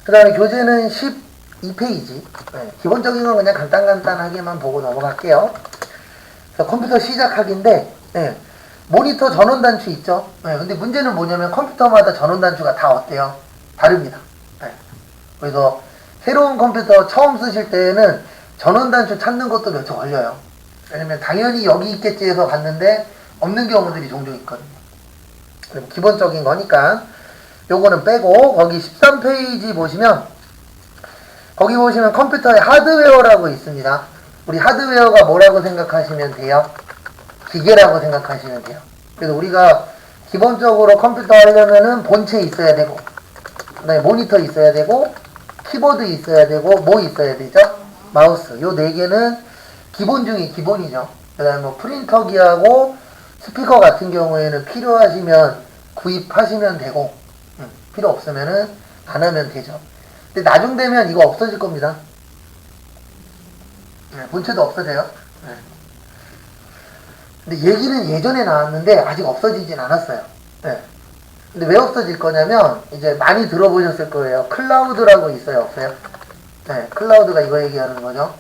그 다음에 교재는 12페이지. 네, 기본적인 건 그냥 간단하게만 보고 넘어갈게요. 그래서 컴퓨터 시작하기인데, 네, 모니터 전원 단추 있죠? 네, 근데 문제는 뭐냐면 컴퓨터마다 전원 단추가 다 어때요? 다릅니다. 네, 그래서 새로운 컴퓨터 처음 쓰실 때에는 전원 단추 찾는 것도 몇 초 걸려요. 왜냐면 당연히 여기 있겠지 해서 갔는데 없는 경우들이 종종 있거든요. 기본적인 거니까 요거는 빼고 거기 13페이지 보시면 거기 보시면 컴퓨터에 하드웨어라고 있습니다. 우리 하드웨어가 뭐라고 생각하시면 돼요? 기계라고 생각하시면 돼요. 그래서 우리가 기본적으로 컴퓨터 하려면은 본체 있어야 되고 그다음에 모니터 있어야 되고 키보드 있어야 되고 뭐 있어야 되죠? 마우스. 요 네 개는 기본 중에 기본이죠. 그 다음에 뭐 프린터기하고 스피커 같은 경우에는 필요하시면 구입하시면 되고 필요 없으면은 안 하면 되죠. 근데 나중 되면 이거 없어질 겁니다. 네, 본체도 없어져요. 네. 근데 얘기는 예전에 나왔는데 아직 없어지진 않았어요. 네. 근데 왜 없어질 거냐면 이제 많이 들어보셨을 거예요. 클라우드라고 있어요, 없어요? 네, 클라우드가 이거 얘기하는 거죠.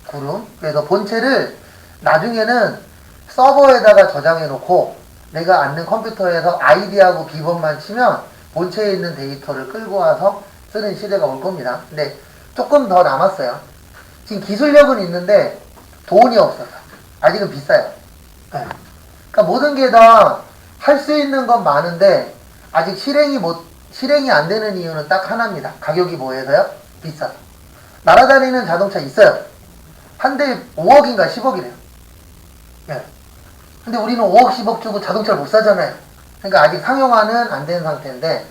구름. 그래서 본체를 나중에는 서버에다가 저장해 놓고 내가 앉는 컴퓨터에서 아이디하고 비번만 치면 본체에 있는 데이터를 끌고 와서 쓰는 시대가 올 겁니다. 근데 조금 더 남았어요. 지금 기술력은 있는데 돈이 없어서 아직은 비싸요. 네. 그러니까 모든 게 다 할 수 있는 건 많은데 아직 실행이 안 되는 이유는 딱 하나입니다. 가격이 뭐해서요? 비싸서. 날아다니는 자동차 있어요. 한 대에 5억인가 10억이래요. 예. 근데 우리는 5억 10억 주고 자동차를 못 사잖아요. 그러니까 아직 상용화는 안 된 상태인데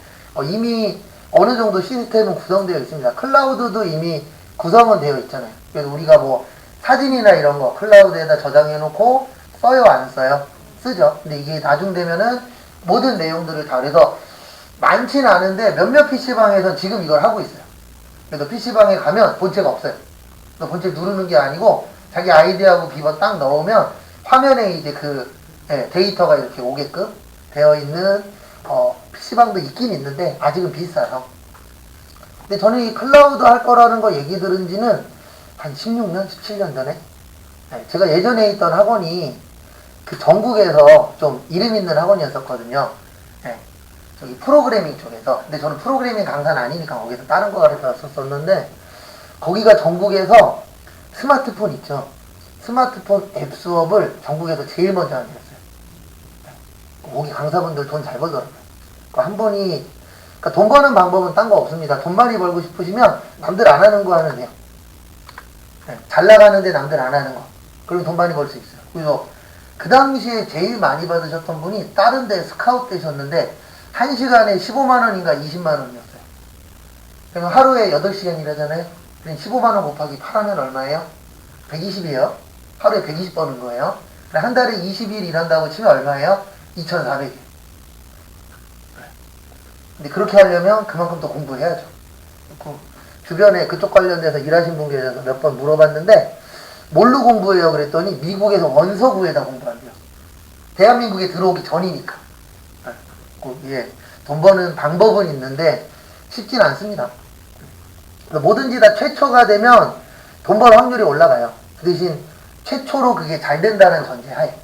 이미 어느 정도 시스템은 구성되어 있습니다. 클라우드도 이미 구성은 되어 있잖아요. 그래서 우리가 뭐 사진이나 이런 거 클라우드에다 저장해 놓고 써요 안 써요? 쓰죠. 근데 이게 나중 되면은 모든 내용들을 다 그래서 많지는 않은데 몇몇 PC방에서 지금 이걸 하고 있어요. 그래서 PC방에 가면 본체가 없어요. 그래서 본체 누르는 게 아니고 자기 아이디하고 비번 딱 넣으면 화면에 이제 그 데이터가 이렇게 오게끔 되어 있는 PC방도 있긴 있는데 아직은 비싸요. 근데 저는 이 클라우드 할 거라는 거 얘기 들은 지는 한 16년, 17년 전에 제가 예전에 있던 학원이 그 전국에서 좀 이름 있는 학원이었었거든요. 저기 프로그래밍 쪽에서. 근데 저는 프로그래밍 강사는 아니니까 거기서 다른 거 가르쳤었는데 거기가 전국에서 스마트폰 있죠. 스마트폰 앱 수업을 전국에서 제일 먼저 하는 데였어요. 거기 강사분들 돈 잘 벌더라고요. 한 분이 그러니까 돈 버는 방법은 딴 거 없습니다. 돈 많이 벌고 싶으시면 남들 안 하는 거 하면 돼요. 잘 나가는데 남들 안 하는 거. 그러면 돈 많이 벌 수 있어요. 그래서 그 당시에 제일 많이 받으셨던 분이 다른 데 스카우트 되셨는데 1시간에 15만원인가 20만원이었어요. 그러면 하루에 8시간 일하잖아요. 그럼 15만원 곱하기 8하면 얼마예요? 120이에요. 하루에 120 버는 거예요. 한 달에 20일 일한다고 치면 얼마예요? 2,400일. 근데 그렇게 하려면 그만큼 더 공부해야죠. 주변에 그쪽 관련돼서 일하신 분 계셔서 몇 번 물어봤는데 뭘로 공부해요? 그랬더니 미국에서 원서 구해다 공부한대요. 대한민국에 들어오기 전이니까. 예, 돈 버는 방법은 있는데 쉽진 않습니다. 뭐든지 다 최초가 되면 돈 벌 확률이 올라가요. 그 대신 최초로 그게 잘 된다는 전제하에.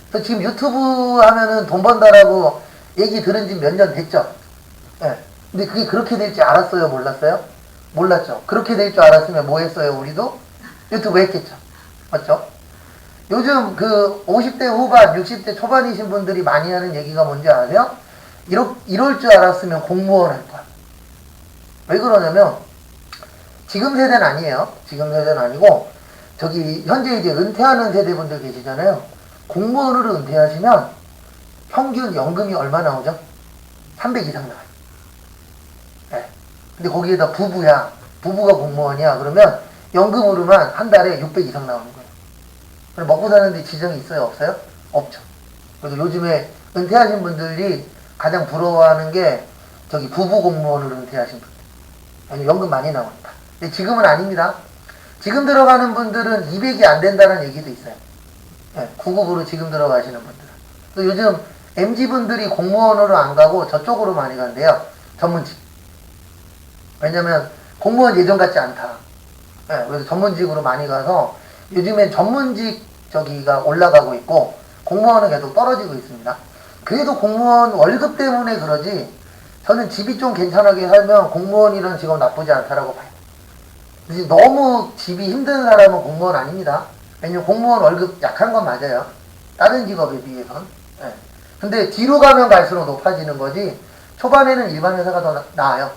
그래서 지금 유튜브 하면은 돈 번다라고 얘기 들은 지 몇 년 됐죠. 예. 근데 그게 그렇게 될 줄 알았어요? 몰랐어요? 몰랐죠. 그렇게 될 줄 알았으면 뭐 했어요? 우리도 유튜브 했겠죠. 맞죠? 요즘 그 50대 후반, 60대 초반이신 분들이 많이 하는 얘기가 뭔지 아세요? 이럴 줄 알았으면 공무원 할 거야. 왜 그러냐면 지금 세대는 아니에요. 지금 세대는 아니고 저기 현재 이제 은퇴하는 세대분들 계시잖아요. 공무원으로 은퇴하시면 평균 연금이 얼마 나오죠? 300 이상 나와요. 네. 근데 거기에다 부부야. 부부가 공무원이야. 그러면 연금으로만 한 달에 600 이상 나오는 거예요. 그럼 먹고 사는데 지정이 있어요? 없어요? 없죠. 그래서 요즘에 은퇴하신 분들이 가장 부러워하는 게 저기 부부 공무원으로 은퇴하신 분들. 아니, 연금 많이 나오니까. 근데 지금은 아닙니다. 지금 들어가는 분들은 200이 안 된다는 얘기도 있어요. 네, 9급으로 지금 들어가시는 분들은. 또 요즘 MZ분들이 공무원으로 안 가고 저쪽으로 많이 간대요. 전문직. 왜냐면 공무원 예전 같지 않다. 예, 그래서 전문직으로 많이 가서 요즘엔 전문직 저기가 올라가고 있고 공무원은 계속 떨어지고 있습니다. 그래도 공무원 월급 때문에 그러지 저는 집이 좀 괜찮게 살면 공무원이라는 직업 나쁘지 않다라고 봐요. 이제 너무 집이 힘든 사람은 공무원 아닙니다. 왜냐면 공무원 월급 약한 건 맞아요. 다른 직업에 비해선. 예. 근데 뒤로 가면 갈수록 높아지는 거지 초반에는 일반 회사가 더 나아요.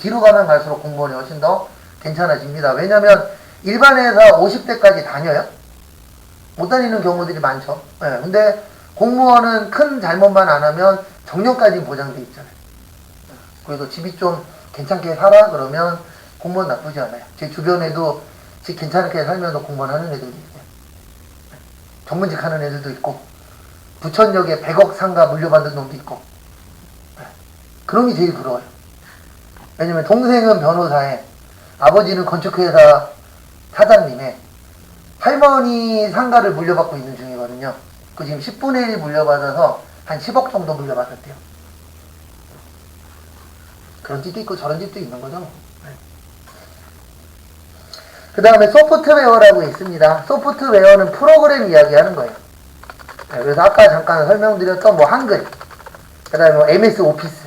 뒤로 가면 갈수록 공무원이 훨씬 더 괜찮아집니다. 왜냐면 일반 회사 50대까지 다녀요. 못 다니는 경우들이 많죠. 예. 근데 공무원은 큰 잘못만 안 하면 정년까지 보장돼 있잖아요. 그래서 집이 좀 괜찮게 살아 그러면 공무원 나쁘지 않아요. 제 주변에도 집 괜찮게 살면서 공무원 하는 애들도 있어요. 전문직 하는 애들도 있고 부천역에 100억 상가 물려받는 놈도 있고 그놈이 제일 부러워요. 왜냐면 동생은 변호사에 아버지는 건축회사 사장님에 할머니 상가를 물려받고 있는 중이거든요. 그 지금 10분의 1 물려받아서 한 10억 정도 물려받았대요. 그런 집도 있고 저런 집도 있는 거죠. 그 다음에 소프트웨어라고 있습니다. 소프트웨어는 프로그램 이야기하는 거예요. 그래서 아까 잠깐 설명드렸던 뭐 한글, 그 다음에 뭐 MS 오피스.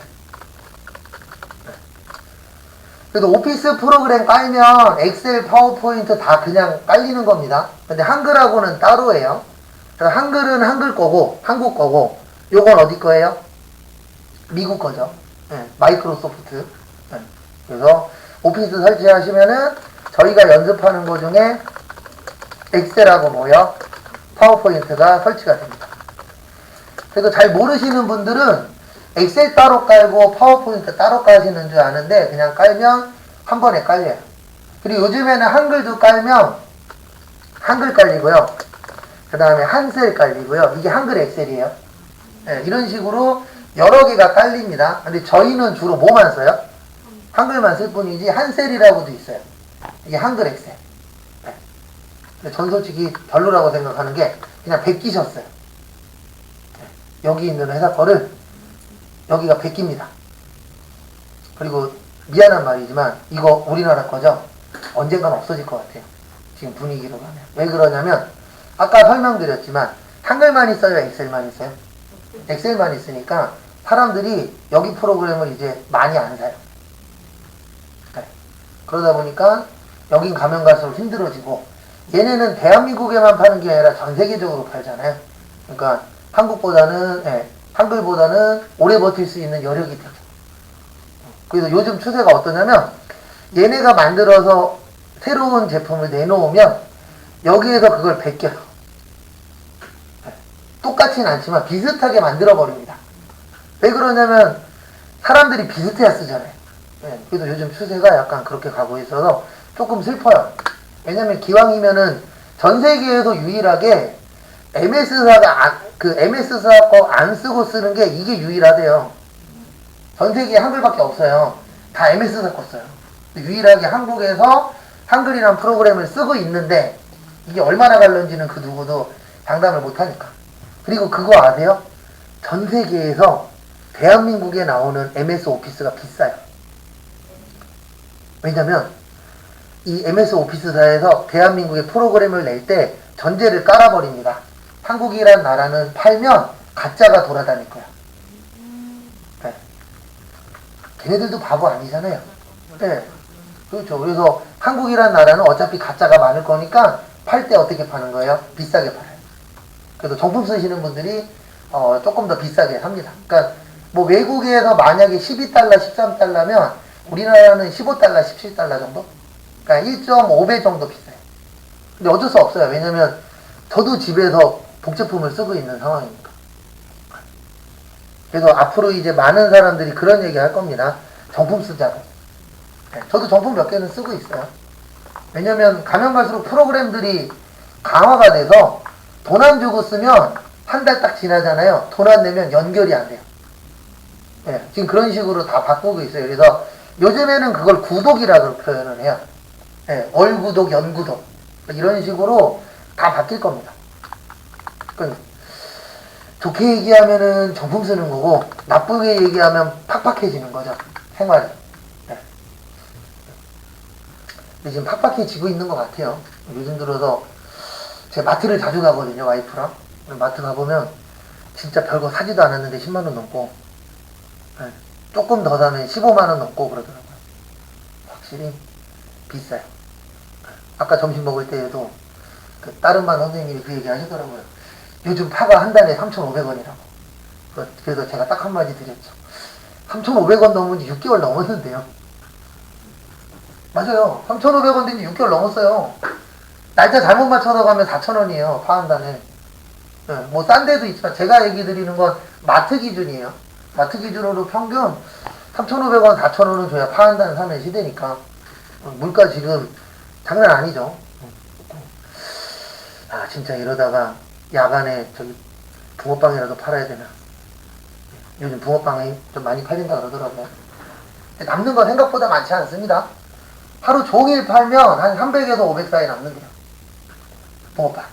그래서 오피스 프로그램 깔면 엑셀, 파워포인트 다 그냥 깔리는 겁니다. 근데 한글하고는 따로예요. 그래서 한글은 한글 거고, 한국 거고, 요건 어디 거예요? 미국 거죠. 마이크로소프트. 그래서 오피스 설치하시면은 저희가 연습하는 거 중에 엑셀하고 뭐요? 파워포인트가 설치가 됩니다. 그래서 잘 모르시는 분들은 엑셀 따로 깔고 파워포인트 따로 까시는 줄 아는데 그냥 깔면 한 번에 깔려요. 그리고 요즘에는 한글도 깔면 한글 깔리고요. 그 다음에 한셀 깔리고요. 이게 한글 엑셀이에요. 네, 이런 식으로 여러 개가 깔립니다. 근데 저희는 주로 뭐만 써요? 한글만 쓸 뿐이지 한셀이라고도 있어요. 이게 한글 엑셀. 네. 근데 전 솔직히 별로라고 생각하는 게 그냥 베끼셨어요. 네. 여기 있는 회사 거를 여기가 베낍니다. 그리고 미안한 말이지만 이거 우리나라 거죠? 언젠간 없어질 것 같아요. 지금 분위기로 가면. 왜 그러냐면 아까 설명드렸지만 한글만 있어요? 엑셀만 있어요? 엑셀만 있으니까 사람들이 여기 프로그램을 이제 많이 안 사요. 네. 그러다 보니까 여긴 가면 갈수록 힘들어지고 얘네는 대한민국에만 파는 게 아니라 전 세계적으로 팔잖아요. 그러니까 한국보다는 한글보다는 오래 버틸 수 있는 여력이 되죠. 그래서 요즘 추세가 어떠냐면 얘네가 만들어서 새로운 제품을 내놓으면 여기에서 그걸 베껴요. 똑같진 않지만 비슷하게 만들어 버립니다. 왜 그러냐면 사람들이 비슷해야 쓰잖아요. 그래서 요즘 추세가 약간 그렇게 가고 있어서 조금 슬퍼요. 왜냐면 기왕이면은 전 세계에서 유일하게 MS사가 MS사 거 안 쓰고 쓰는 게 이게 유일하대요. 전 세계에 한글밖에 없어요. 다 MS사 거 써요. 유일하게 한국에서 한글이란 프로그램을 쓰고 있는데 이게 얼마나 갈른지는 그 누구도 장담을 못하니까. 그리고 그거 아세요? 전 세계에서 대한민국에 나오는 MS 오피스가 비싸요. 왜냐면 이 MS 오피스사에서 대한민국에 프로그램을 낼 때 전제를 깔아버립니다. 한국이란 나라는 팔면 가짜가 돌아다닐 거야. 네. 걔네들도 바보 아니잖아요. 네. 그렇죠. 그래서 한국이란 나라는 어차피 가짜가 많을 거니까 팔 때 어떻게 파는 거예요? 비싸게 팔아요. 그래서 정품 쓰시는 분들이 조금 더 비싸게 삽니다. 그러니까 뭐 외국에서 만약에 12달러, 13달러면 우리나라는 15달러, 17달러 정도? 그러니까 1.5배 정도 비싸요. 근데 어쩔 수 없어요. 왜냐면 저도 집에서 복제품을 쓰고 있는 상황이니까. 그래서 앞으로 이제 많은 사람들이 그런 얘기 할 겁니다. 정품 쓰자고. 네, 저도 정품 몇 개는 쓰고 있어요. 왜냐면 가면 갈수록 프로그램들이 강화가 돼서 돈 안 주고 쓰면 한 달 딱 지나잖아요. 돈 안 내면 연결이 안 돼요. 네, 지금 그런 식으로 다 바꾸고 있어요. 그래서 요즘에는 그걸 구독이라고 표현을 해요. 네, 월구독, 연구독 이런 식으로 다 바뀔 겁니다. 그러니까 좋게 얘기하면은 정품 쓰는 거고 나쁘게 얘기하면 팍팍해지는 거죠. 생활이. 네. 근데 지금 팍팍해지고 있는 것 같아요. 요즘 들어서 제가 마트를 자주 가거든요, 와이프랑. 마트 가보면 진짜 별거 사지도 않았는데 10만원 넘고, 네. 조금 더 사면 15만원 넘고 그러더라고요. 확실히 비싸요. 아까 점심 먹을 때에도 그 다른 반 선생님이 그 얘기 하시더라고요. 요즘 파가 한 단에 3,500원이라고. 그래서 제가 딱 한마디 드렸죠. 3,500원 넘은 지 6개월 넘었는데요. 맞아요. 3,500원 된 지 6개월 넘었어요. 날짜 잘못 맞춰서 가면 4,000원이에요. 파 한 단에. 네, 뭐 싼 데도 있지만 제가 얘기 드리는 건 마트 기준이에요. 마트 기준으로 평균 3,500원, 4,000원은 줘야 파 한 단 사는 시대니까. 물가 지금 장난 아니죠. 아, 진짜 이러다가 야간에 저기 붕어빵이라도 팔아야 되나. 요즘 붕어빵이 좀 많이 팔린다 그러더라고요. 남는 건 생각보다 많지 않습니다. 하루 종일 팔면 한 300에서 500 사이 남는데요. 붕어빵.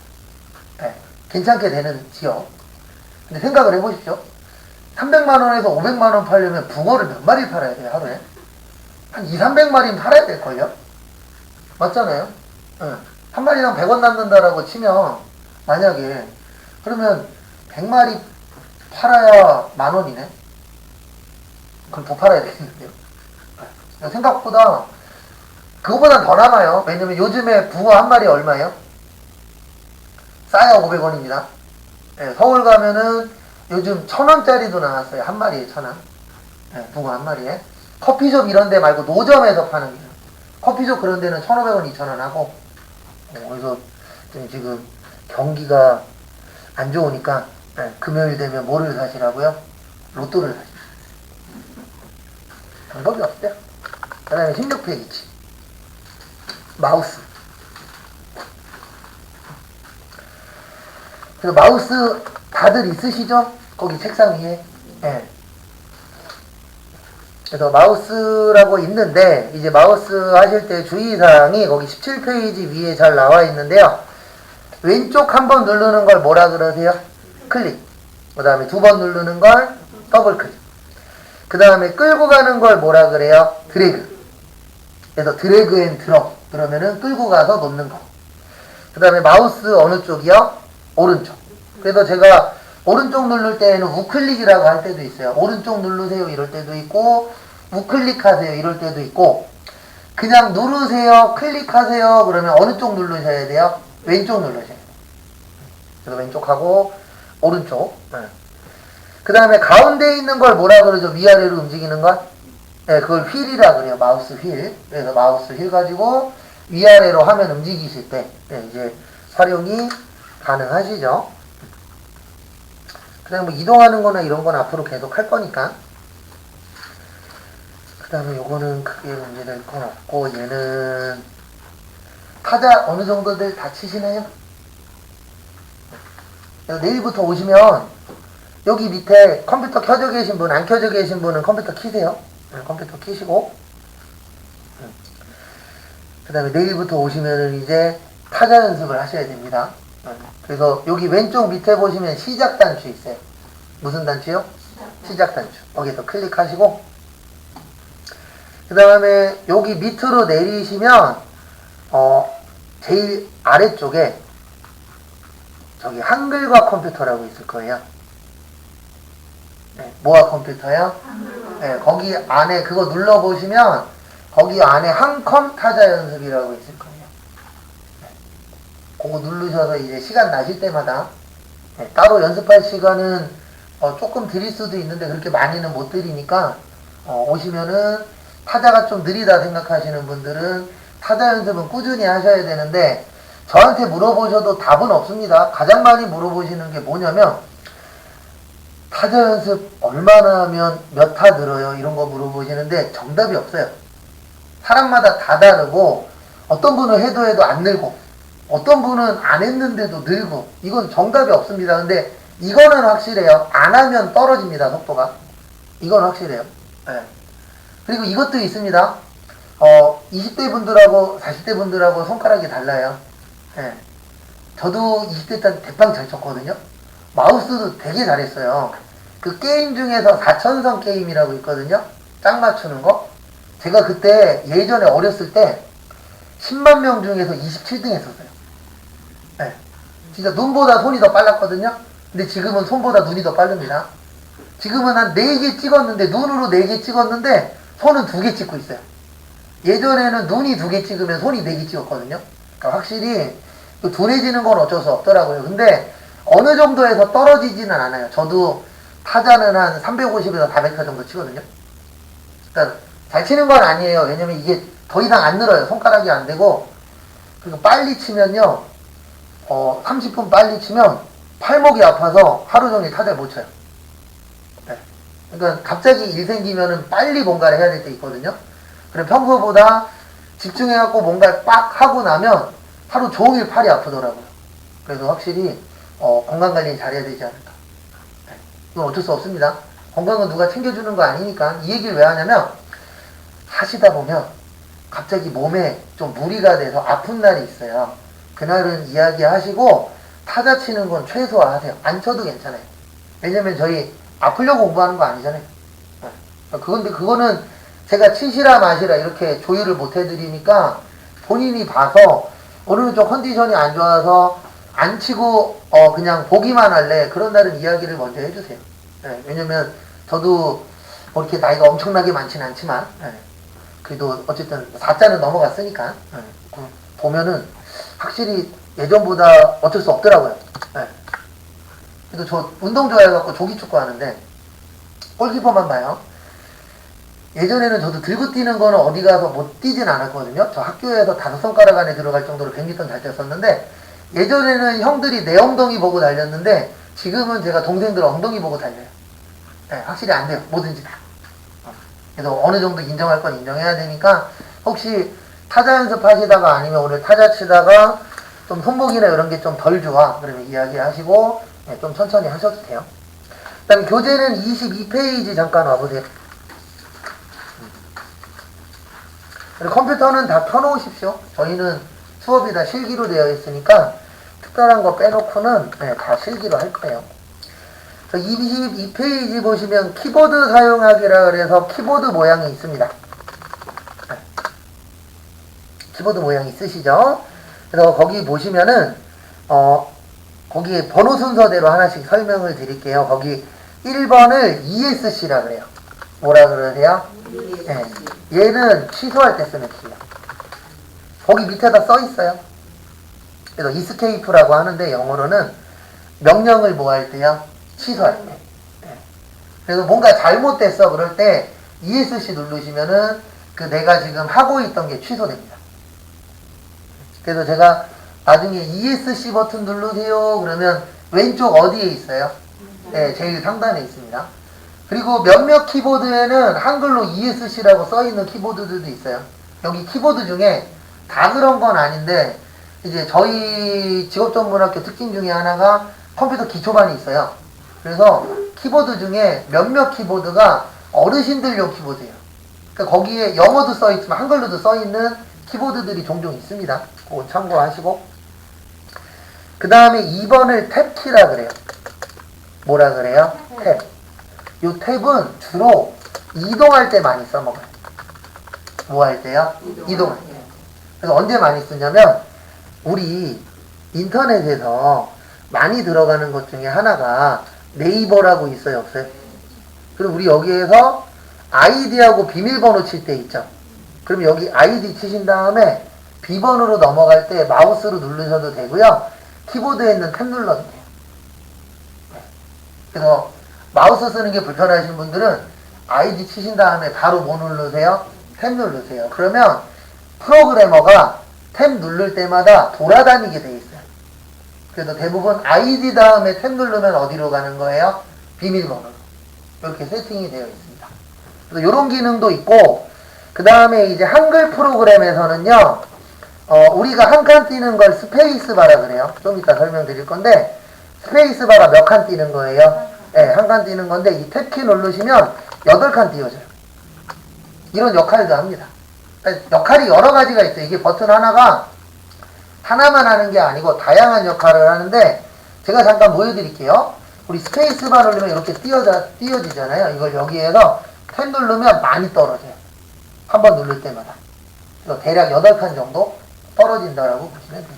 네, 괜찮게 되는 지역. 근데 생각을 해보십시오. 300만원에서 500만원 팔려면 붕어를 몇 마리 팔아야 돼요, 하루에? 한 2, 300마리는 팔아야 될걸요? 맞잖아요? 네. 한 마리당 100원 남는다라고 치면, 만약에, 그러면 100마리 팔아야 10,000원이네? 그럼 더 팔아야 되겠는데요? 네. 생각보다, 그거보단 더 남아요. 왜냐면 요즘에 붕어 한 마리 얼마예요? 싸야 500원입니다. 네, 서울 가면은 요즘 1,000원짜리도 나왔어요. 한 마리에 1,000원. 네, 붕어 한 마리에. 커피숍 이런 데 말고 노점에서 파는 거예요. 커피숍 그런 데는 1,500원, 2,000원 하고. 그래서 지금 경기가 안 좋으니까 네, 금요일 되면 뭐를 사시라고요? 로또를 사시죠. 방법이 없대요. 그 다음에 16페이지. 마우스. 그래서 마우스 다들 있으시죠? 거기 책상 위에. 네. 그래서 마우스라고 있는데 이제 마우스 하실 때 주의사항이 거기 17페이지 위에 잘 나와 있는데요. 왼쪽 한 번 누르는 걸 뭐라 그러세요? 클릭. 그 다음에 두 번 누르는 걸 더블 클릭. 그 다음에 끌고 가는 걸 뭐라 그래요? 드래그. 그래서 드래그 앤 드롭. 그러면은 끌고 가서 놓는 거. 그 다음에 마우스 어느 쪽이요? 오른쪽. 그래서 제가 오른쪽 누를 때에는 우클릭이라고 할 때도 있어요. 오른쪽 누르세요 이럴 때도 있고 우클릭하세요 이럴 때도 있고 그냥 누르세요 클릭하세요 그러면 어느 쪽 누르셔야 돼요? 왼쪽 누르셔야 돼요. 그래서 왼쪽하고 오른쪽. 네. 그 다음에 가운데 있는 걸 뭐라 그러죠? 위아래로 움직이는 걸? 네, 그걸 휠이라 그래요. 마우스 휠. 그래서 마우스 휠 가지고 위아래로 화면 움직이실 때 네, 이제 활용이 가능하시죠. 그 다음에 뭐 이동하는 거나 이런 건 앞으로 계속 할 거니까. 그 다음에 요거는 크게 문제될 건 없고, 얘는 타자 어느 정도들 다 치시나요? 내일부터 오시면 여기 밑에 컴퓨터 켜져 계신 분, 안 켜져 계신 분은 컴퓨터 키세요. 컴퓨터 키시고. 그 다음에 내일부터 오시면은 이제 타자 연습을 하셔야 됩니다. 그래서 여기 왼쪽 밑에 보시면 시작 단추 있어요. 무슨 단추요? 시작 단추. 거기서 클릭하시고 그 다음에 여기 밑으로 내리시면 제일 아래쪽에 저기 한글과 컴퓨터라고 있을 거예요. 네, 뭐가 컴퓨터요? 네, 거기 안에 그거 눌러보시면 거기 안에 한컴 타자 연습이라고 있을 거예요. 그거 누르셔서 이제 시간 나실 때마다 네, 따로 연습할 시간은 조금 드릴 수도 있는데 그렇게 많이는 못 드리니까 오시면은 타자가 좀 느리다 생각하시는 분들은 타자 연습은 꾸준히 하셔야 되는데 저한테 물어보셔도 답은 없습니다. 가장 많이 물어보시는 게 뭐냐면 타자 연습 얼마나 하면 몇 타 늘어요? 이런 거 물어보시는데 정답이 없어요. 사람마다 다 다르고 어떤 분은 해도 안 늘고 어떤 분은 안 했는데도 늘고 이건 정답이 없습니다. 근데 이거는 확실해요. 안 하면 떨어집니다. 속도가. 이건 확실해요. 네. 그리고 이것도 있습니다. 20대 분들하고 40대 분들하고 손가락이 달라요. 네. 저도 20대 때 대빵 잘 쳤거든요. 마우스도 되게 잘했어요. 그 게임 중에서 4천성 게임이라고 있거든요. 짝 맞추는 거. 제가 그때 예전에 어렸을 때 10만 명 중에서 27등 했었어요. 네. 진짜 눈보다 손이 더 빨랐거든요. 근데 지금은 손보다 눈이 더 빠릅니다. 지금은 한 4개 찍었는데, 눈으로 4개 찍었는데 손은 2개 찍고 있어요. 예전에는 눈이 2개 찍으면 손이 4개 찍었거든요. 그러니까 확실히 둔해지는 건 어쩔 수 없더라고요. 근데 어느 정도에서 떨어지지는 않아요. 저도 타자는 한 350에서 400타 정도 치거든요. 그러니까 잘 치는 건 아니에요. 왜냐면 이게 더 이상 안 늘어요. 손가락이 안 되고. 그리고 빨리 치면요, 30분 빨리 치면 팔목이 아파서 하루 종일 타자를 못 쳐요. 네. 그러니까 갑자기 일 생기면은 빨리 뭔가를 해야 될 때 있거든요. 그럼 평소보다 집중해갖고 뭔가를 빡 하고 나면 하루 종일 팔이 아프더라고요. 그래서 확실히 건강관리 잘해야 되지 않을까. 네. 이건 어쩔 수 없습니다. 건강은 누가 챙겨주는 거 아니니까. 이 얘기를 왜 하냐면, 하시다 보면 갑자기 몸에 좀 무리가 돼서 아픈 날이 있어요. 그날은 이야기하시고 타자 치는 건 최소화하세요. 안 쳐도 괜찮아요. 왜냐면 저희 아프려고 공부하는 거 아니잖아요. 근데 그거는 제가 치시라 마시라 이렇게 조율을 못 해드리니까 본인이 봐서 오늘은 좀 컨디션이 안 좋아서 안 치고 그냥 보기만 할래, 그런 날은 이야기를 먼저 해주세요. 네, 왜냐면 저도 뭐 이렇게 나이가 엄청나게 많지는 않지만, 네, 그래도 어쨌든 4자는 넘어갔으니까, 네, 보면은 확실히 예전보다 어쩔 수 없더라고요. 네. 그래도 저 운동 좋아해갖고 조기축구 하는데 골키퍼만 봐요. 예전에는 저도 들고 뛰는 거는 어디 가서 못 뛰진 않았거든요. 저 학교에서 5손가락 안에 들어갈 정도로 100m 잘 뛰었었는데, 예전에는 형들이 내 엉덩이 보고 달렸는데 지금은 제가 동생들 엉덩이 보고 달려요. 네, 확실히 안 돼요. 뭐든지 다. 그래서 어느 정도 인정할 건 인정해야 되니까, 혹시 타자 연습하시다가 아니면 오늘 타자 치다가 좀 손목이나 이런 게 좀 덜 좋아, 그러면 이야기하시고, 네, 좀 천천히 하셔도 돼요. 그 다음에 교재는 22페이지 잠깐 와보세요. 그리고 컴퓨터는 다 켜놓으십시오. 저희는 수업이 다 실기로 되어 있으니까 특별한 거 빼놓고는, 네, 다 실기로 할 거예요. 22페이지 보시면 키보드 사용하기라 그래서 키보드 모양이 있습니다. 네. 키보드 모양 있으시죠? 그래서 거기 보시면은 거기 번호 순서대로 하나씩 설명을 드릴게요. 거기 1번을 ESC라 그래요. 뭐라 그러세요? 네. 얘는 취소할 때 쓰는 키예요. 거기 밑에다 써 있어요. 그래서 escape라고 하는데 영어로는 명령을 뭐 할 때요? 취소할 때. 네. 그래서 뭔가 잘못됐어 그럴 때 ESC 누르시면은 그 내가 지금 하고 있던 게 취소됩니다. 그래서 제가 나중에 ESC 버튼 누르세요 그러면 왼쪽 어디에 있어요? 네, 제일 상단에 있습니다. 그리고 몇몇 키보드에는 한글로 ESC라고 써있는 키보드들도 있어요. 여기 키보드 중에 다 그런 건 아닌데, 이제 저희 직업전문학교 특징 중에 하나가 컴퓨터 기초반이 있어요. 그래서 키보드 중에 몇몇 키보드가 어르신들용 키보드예요. 그러니까 거기에 영어도 써있지만 한글로도 써있는 키보드들이 종종 있습니다. 그건 참고하시고. 그 다음에 2번을 탭키라 그래요. 뭐라 그래요? 탭. 요 탭은 주로 이동할 때 많이 써먹어요. 뭐 할 때요? 이동할 때. 그래서 언제 많이 쓰냐면, 우리 인터넷에서 많이 들어가는 것 중에 하나가 네이버라고 있어요, 없어요? 그럼 우리 여기에서 아이디하고 비밀번호 칠 때 있죠? 그럼 여기 아이디 치신 다음에 비번호로 넘어갈 때 마우스로 누르셔도 되고요. 키보드에 있는 탭 눌러도 돼요. 그래서 마우스 쓰는 게 불편하신 분들은 아이디 치신 다음에 바로 뭐 누르세요? 탭 누르세요. 그러면 프로그래머가 탭 누를 때마다 돌아다니게 돼 있어요. 그래서 대부분 아이디 다음에 탭 누르면 어디로 가는 거예요? 비밀번호로. 이렇게 세팅이 되어 있습니다. 그래서 이런 기능도 있고, 그 다음에 이제 한글 프로그램에서는요, 우리가 한 칸 띄는 걸 스페이스바라 그래요. 좀 이따 설명드릴 건데, 스페이스바라 몇 칸 띄는 거예요? 네, 한 칸 띄는 건데, 이 탭키 누르시면 8칸 띄워져요. 이런 역할도 합니다. 그러니까 역할이 여러 가지가 있어요. 이게 버튼 하나가 하나만 하는 게 아니고 다양한 역할을 하는데, 제가 잠깐 보여드릴게요. 우리 스페이스바 누르면 이렇게 띄워지잖아요. 이걸 여기에서 탭 누르면 많이 떨어져요. 한 번 누를 때마다. 그래서 대략 8칸 정도 떨어진다라고 보시면 돼요.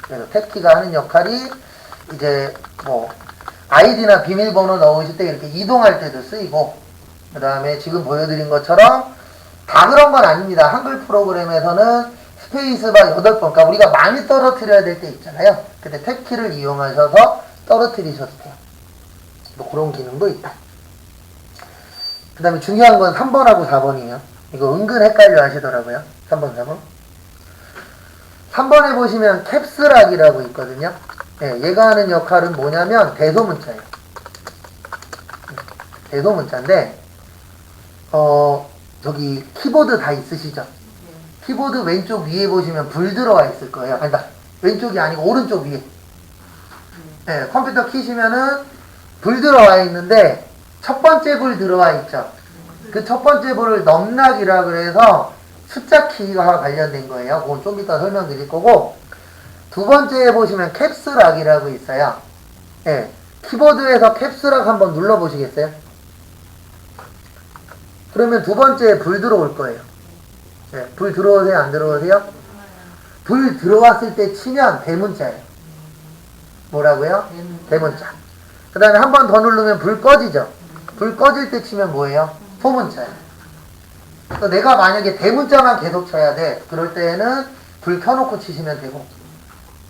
그래서 탭키가 하는 역할이 이제 뭐 아이디나 비밀번호 넣으실 때 이렇게 이동할 때도 쓰이고, 그 다음에 지금 보여드린 것처럼 다 그런 건 아닙니다. 한글 프로그램에서는 스페이스바 8번, 그러니까 우리가 많이 떨어뜨려야 될 때 있잖아요. 그때 탭키를 이용하셔서 떨어뜨리셔도 돼요. 뭐 그런 기능도 있다. 그 다음에 중요한 건 3번하고 4번이에요. 이거 은근 헷갈려 하시더라고요. 3번, 4번. 3번에 보시면 캡스락이라고 있거든요. 예, 얘가 하는 역할은 뭐냐면 대소문자예요. 대소문자인데 저기 키보드 다 있으시죠? 키보드 왼쪽 위에 보시면 불 들어와 있을 거예요. 아니다, 왼쪽이 아니고 오른쪽 위에. 네, 컴퓨터 키시면은 불 들어와 있는데 첫 번째 불 들어와 있죠. 그 첫 번째 불을 넘락이라 그래서 숫자 키와 관련된 거예요. 그건 좀 이따 설명드릴 거고, 두 번째에 보시면 캡스락이라고 있어요. 네, 키보드에서 캡스락 한번 눌러보시겠어요? 그러면 두 번째에 불 들어올 거예요. 네, 불 들어오세요? 안 들어오세요? 불 들어왔을 때 치면 대문자예요. 뭐라고요? 대문자. 그 다음에 한 번 더 누르면 불 꺼지죠? 불 꺼질 때 치면 뭐예요? 소문자예요. 그래서 내가 만약에 대문자만 계속 쳐야 돼. 그럴 때에는 불 켜놓고 치시면 되고,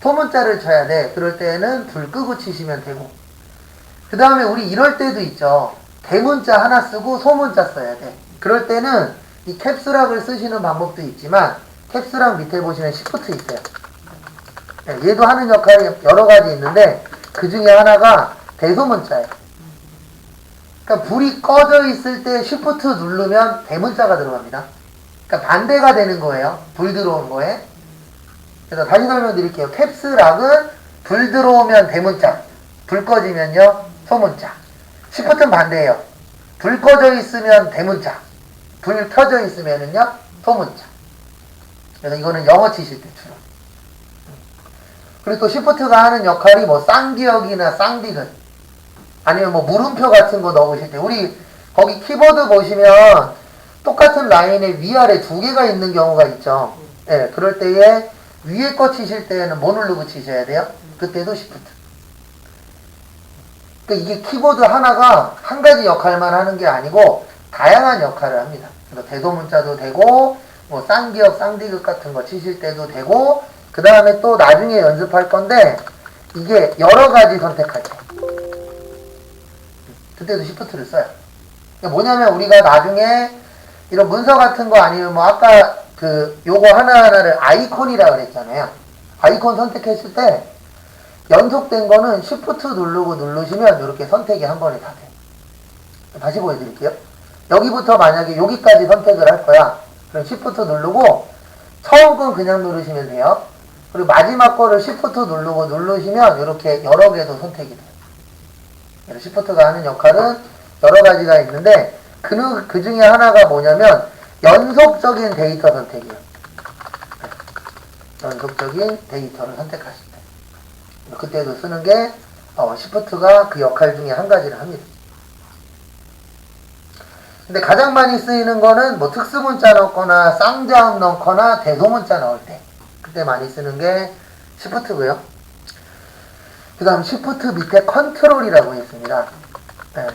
소문자를 쳐야 돼. 그럴 때에는 불 끄고 치시면 되고, 그 다음에 우리 이럴 때도 있죠. 대문자 하나 쓰고 소문자 써야 돼. 그럴 때는 이 캡스락을 쓰시는 방법도 있지만, 캡스락 밑에 보시면 시프트 있어요. 네, 얘도 하는 역할이 여러 가지 있는데 그 중에 하나가 대소문자예요. 그러니까 불이 꺼져 있을 때 시프트 누르면 대문자가 들어갑니다. 그러니까 반대가 되는 거예요. 불 들어온 거에. 그래서 다시 설명드릴게요. 캡스락은 불 들어오면 대문자, 불 꺼지면요 소문자. 시프트는 반대예요. 불 꺼져 있으면 대문자, 불 켜져 있으면은요 소문자. 그래서 이거는 영어 치실 때 주로. 그리고 또 시프트가 하는 역할이 뭐 쌍기역이나 쌍디귿, 아니면 뭐 물음표 같은 거 넣으실 때, 우리 거기 키보드 보시면 똑같은 라인에 위아래 두 개가 있는 경우가 있죠. 예, 그럴 때에 위에 거 치실 때에는 뭐 누르고 치셔야 돼요? 그때도 시프트. 그러니까 이게 키보드 하나가 한 가지 역할만 하는 게 아니고 다양한 역할을 합니다. 그래서 대소문자도 되고, 뭐 쌍기역, 쌍디귿 같은 거 치실 때도 되고, 그 다음에 또 나중에 연습할 건데 이게 여러 가지 선택할 때 그때도 시프트를 써요. 그러니까 뭐냐면 우리가 나중에 이런 문서 같은 거 아니면 뭐 아까 그 요거 하나하나를 아이콘이라 그랬잖아요. 아이콘 선택했을 때 연속된 거는 시프트 누르고 누르시면 이렇게 선택이 한 번에 다 돼요. 다시 보여드릴게요. 여기부터 만약에 여기까지 선택을 할 거야. 그럼 시프트 누르고 처음 건 그냥 누르시면 돼요. 그리고 마지막 거를 시프트 누르고 누르시면 이렇게 여러 개도 선택이 돼요. 시프트가 하는 역할은 여러 가지가 있는데 그 중에 하나가 뭐냐면 연속적인 데이터 선택이에요. 연속적인 데이터를 선택하실 때 그때도 쓰는 게 시프트가 그 역할 중에 한 가지를 합니다. 근데 가장 많이 쓰이는 거는 뭐 특수문자 넣거나 쌍자음 넣거나 대소문자 넣을 때 그때 많이 쓰는 게 시프트고요. 그 다음 시프트 밑에 컨트롤이라고 있습니다. 네.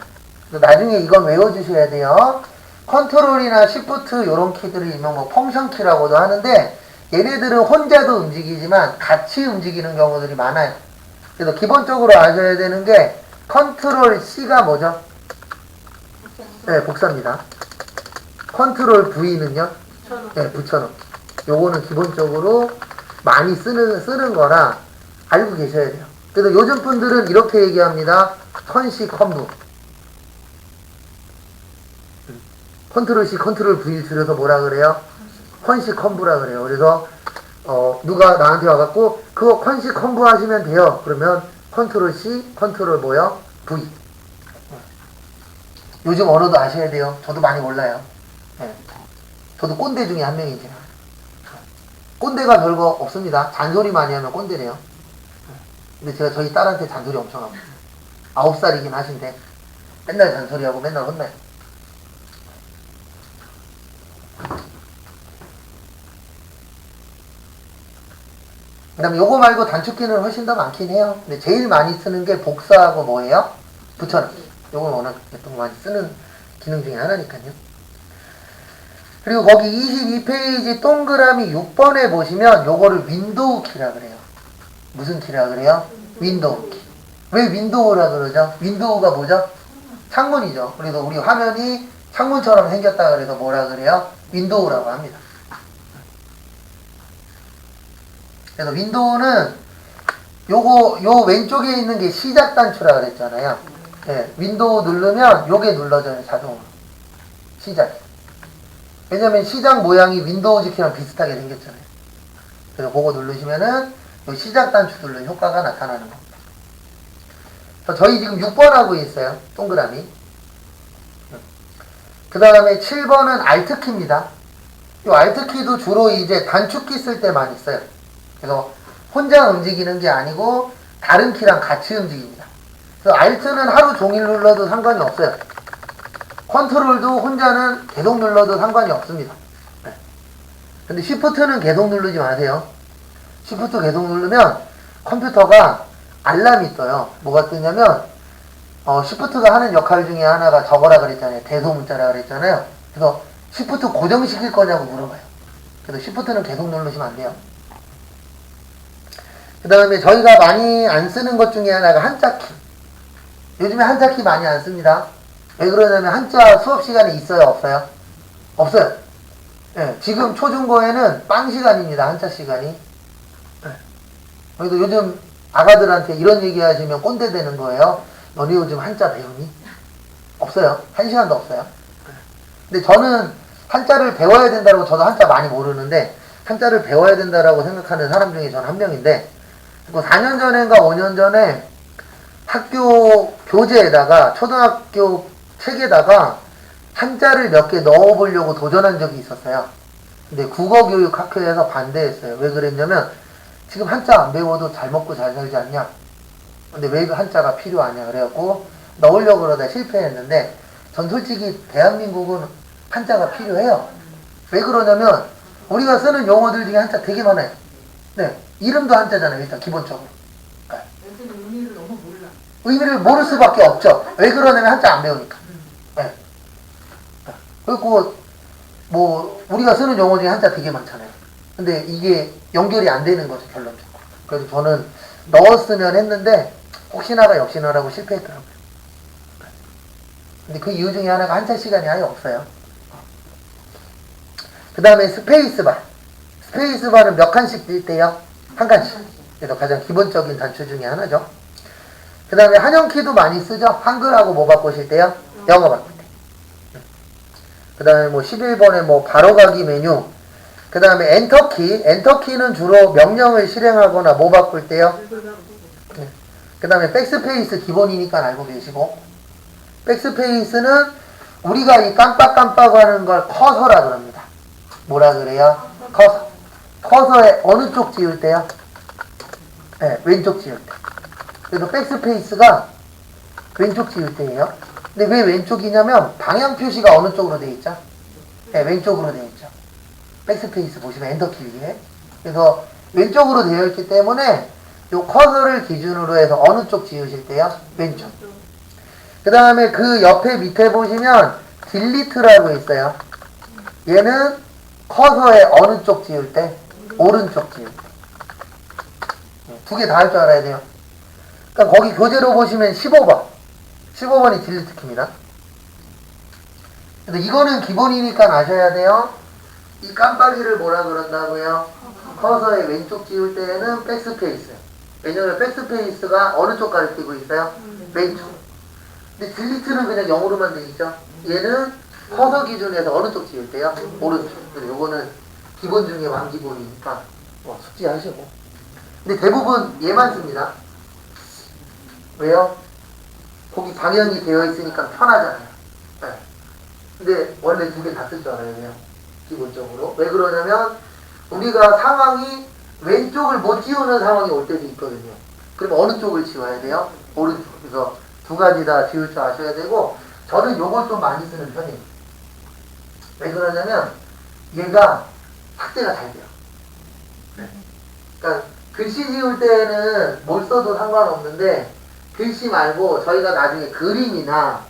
나중에 이건 외워주셔야 돼요. 컨트롤이나 시프트 이런 키들을 일명 뭐 펑션 키라고도 하는데 얘네들은 혼자도 움직이지만 같이 움직이는 경우들이 많아요. 그래서 기본적으로 아셔야 되는 게 컨트롤 C가 뭐죠? 네, 복사입니다. 컨트롤 V는요? 네, 붙여넣기. 요거는 기본적으로 많이 쓰는 거라 알고 계셔야 돼요. 그래서 요즘 분들은 이렇게 얘기합니다. 컨시 컨부. 컨트롤 C, 컨트롤 V를 줄여서 뭐라 그래요? 컨시 컨부라 그래요. 그래서 누가 나한테 와갖고 그거 컨시 컨부 하시면 돼요. 그러면 컨트롤 C, 컨트롤 뭐요? V. 요즘 언어도 아셔야 돼요. 저도 많이 몰라요. 네. 저도 꼰대 중에 한 명이지만 꼰대가 별거 없습니다. 잔소리 많이 하면 꼰대래요. 근데 제가 저희 딸한테 잔소리 엄청 하고 9살이긴 하신데 맨날 잔소리하고 맨날 혼나요. 그 다음에 요거 말고 단축키는 훨씬 더 많긴 해요. 근데 제일 많이 쓰는 게 복사하고 뭐예요? 붙여넣기. 요건 워낙 또 많이 쓰는 기능 중에 하나니까요. 그리고 거기 22페이지 동그라미 6번에 보시면 요거를 윈도우 키라 그래요. 무슨 키라 그래요? 윈도우 키. 왜 윈도우라 그러죠? 윈도우가 뭐죠? 창문이죠. 그래서 우리 화면이 창문처럼 생겼다 그래서 뭐라 그래요? 윈도우라고 합니다. 그래서 윈도우는 요 왼쪽에 있는 게 시작 단추라 그랬잖아요. 네, 윈도우 누르면 요게 눌러져요, 자동으로. 시작. 왜냐면 시작 모양이 윈도우즈 키랑 비슷하게 생겼잖아요. 그래서 그거 누르시면은 요 시작 단추 누르는 효과가 나타나는 겁니다. 그래서 저희 지금 6번 하고 있어요. 동그라미. 그 다음에 7번은 Alt키입니다. 이 Alt키도 주로 이제 단축키 쓸 때 많이 써요. 그래서 혼자 움직이는 게 아니고 다른 키랑 같이 움직입니다. 그래서 Alt는 하루 종일 눌러도 상관이 없어요. 컨트롤도 혼자는 계속 눌러도 상관이 없습니다. 네. 근데 Shift는 계속 누르지 마세요. Shift 계속 누르면 컴퓨터가 알람이 떠요. 뭐가 뜨냐면 Shift가 하는 역할 중에 하나가 저거라 그랬잖아요. 대소문자라 그랬잖아요. 그래서 Shift 고정시킬 거냐고 물어봐요. 그래서 Shift는 계속 누르시면 안 돼요. 그 다음에 저희가 많이 안 쓰는 것 중에 하나가 한자키. 요즘에 한자키 많이 안 씁니다. 왜 그러냐면 한자 수업 시간에 있어요? 없어요? 없어요. 네, 지금 초중고에는 빵 시간입니다. 한자 시간이. 네. 그래도 요즘 아가들한테 이런 얘기 하시면 꼰대 되는 거예요. 너네 요즘 한자 배우니? 없어요. 한 시간도 없어요. 근데 저는 한자를 배워야 된다고, 저도 한자 많이 모르는데 한자를 배워야 된다라고 생각하는 사람 중에 저는 한 명인데, 4년 전인가 5년 전에 학교 교재에다가 초등학교 책에다가 한자를 몇 개 넣어보려고 도전한 적이 있었어요. 근데 국어교육학회에서 반대했어요. 왜 그랬냐면 지금 한자 안 배워도 잘 먹고 잘 살지 않냐? 근데 왜 한자가 필요하냐? 그래갖고 넣으려고 그러다 실패했는데, 전 솔직히 대한민국은 한자가 필요해요. 왜 그러냐면 우리가 쓰는 용어들 중에 한자 되게 많아요. 네, 이름도 한자잖아요. 일단 기본적으로. 의미를 너무 몰라. 의미를 모를 수밖에 없죠. 왜 그러냐면 한자 안 배우니까. 네. 그리고 뭐 우리가 쓰는 용어 중에 한자 되게 많잖아요. 근데 이게 연결이 안 되는 거죠, 결론적으로. 그래서 저는 넣었으면 했는데 혹시나가 역시나라고 실패했더라고요. 근데 그 이유 중에 하나가 한자 시간이 아예 없어요. 그 다음에 스페이스바. 스페이스바는 몇 칸씩 뜰 때요? 한 칸씩. 그래서 가장 기본적인 단추 중에 하나죠. 그 다음에 한영키도 많이 쓰죠? 한글하고 뭐 바꾸실 때요? 영어 바꿀 때. 그 다음에 뭐 11번에 뭐 바로가기 메뉴. 그 다음에 엔터키. 엔터키는 주로 명령을 실행하거나 뭐 바꿀 때요? 그 다음에 백스페이스 기본이니까 알고 계시고, 백스페이스는 우리가 이 깜빡깜빡 하는 걸 커서라 그럽니다. 뭐라 그래요? 커서. 커서에 어느 쪽 지울 때요? 네, 왼쪽 지울 때. 그래서 백스페이스가 왼쪽 지울 때예요. 근데 왜 왼쪽이냐면 방향 표시가 어느 쪽으로 되어 있죠? 네, 왼쪽으로 되어 있죠. 백스페이스 보시면 엔터키 위에. 그래서 왼쪽으로 되어 있기 때문에 요 커서를 기준으로 해서 어느 쪽 지우실 때요? 왼쪽. 그 다음에 그 옆에 밑에 보시면 딜리트라고 있어요. 얘는 커서에 어느 쪽 지울 때? 오른쪽 지울 때. 두 개 다 할 줄 알아야 돼요. 그러니까 거기 교재로 보시면 15번. 15번이 딜리트 키입니다. 그래서 이거는 기본이니까 아셔야 돼요. 이 깜빡이를 뭐라 그런다고요? 커서의 왼쪽 지울 때에는 백스페이스. 왜냐면 백스페이스가 어느 쪽 가리키고 있어요? 왼쪽. 근데 딜리트는 그냥 0으로만 돼 있죠. 얘는 커서 기준에서 어느 쪽 지울 때요? 오른쪽. 그래서 요거는 기본 중에 왕기본이니까 숙지하시고. 근데 대부분 얘만 씁니다. 왜요? 거기 방향이 되어 있으니까 편하잖아요. 네. 근데 원래 두 개 다 쓸 줄 알아야 돼요. 기본적으로. 왜 그러냐면 우리가 상황이 왼쪽을 못 지우는 상황이 올 때도 있거든요. 그럼 어느 쪽을 지워야 돼요? 오른쪽. 그래서 두 가지 다 지울 줄 아셔야 되고, 저는 요걸 좀 많이 쓰는 편이에요. 왜 그러냐면 얘가 확대가 잘 돼요. 네. 그러니까 글씨 지울 때는 뭘 써도 상관없는데 글씨 말고 저희가 나중에 그림이나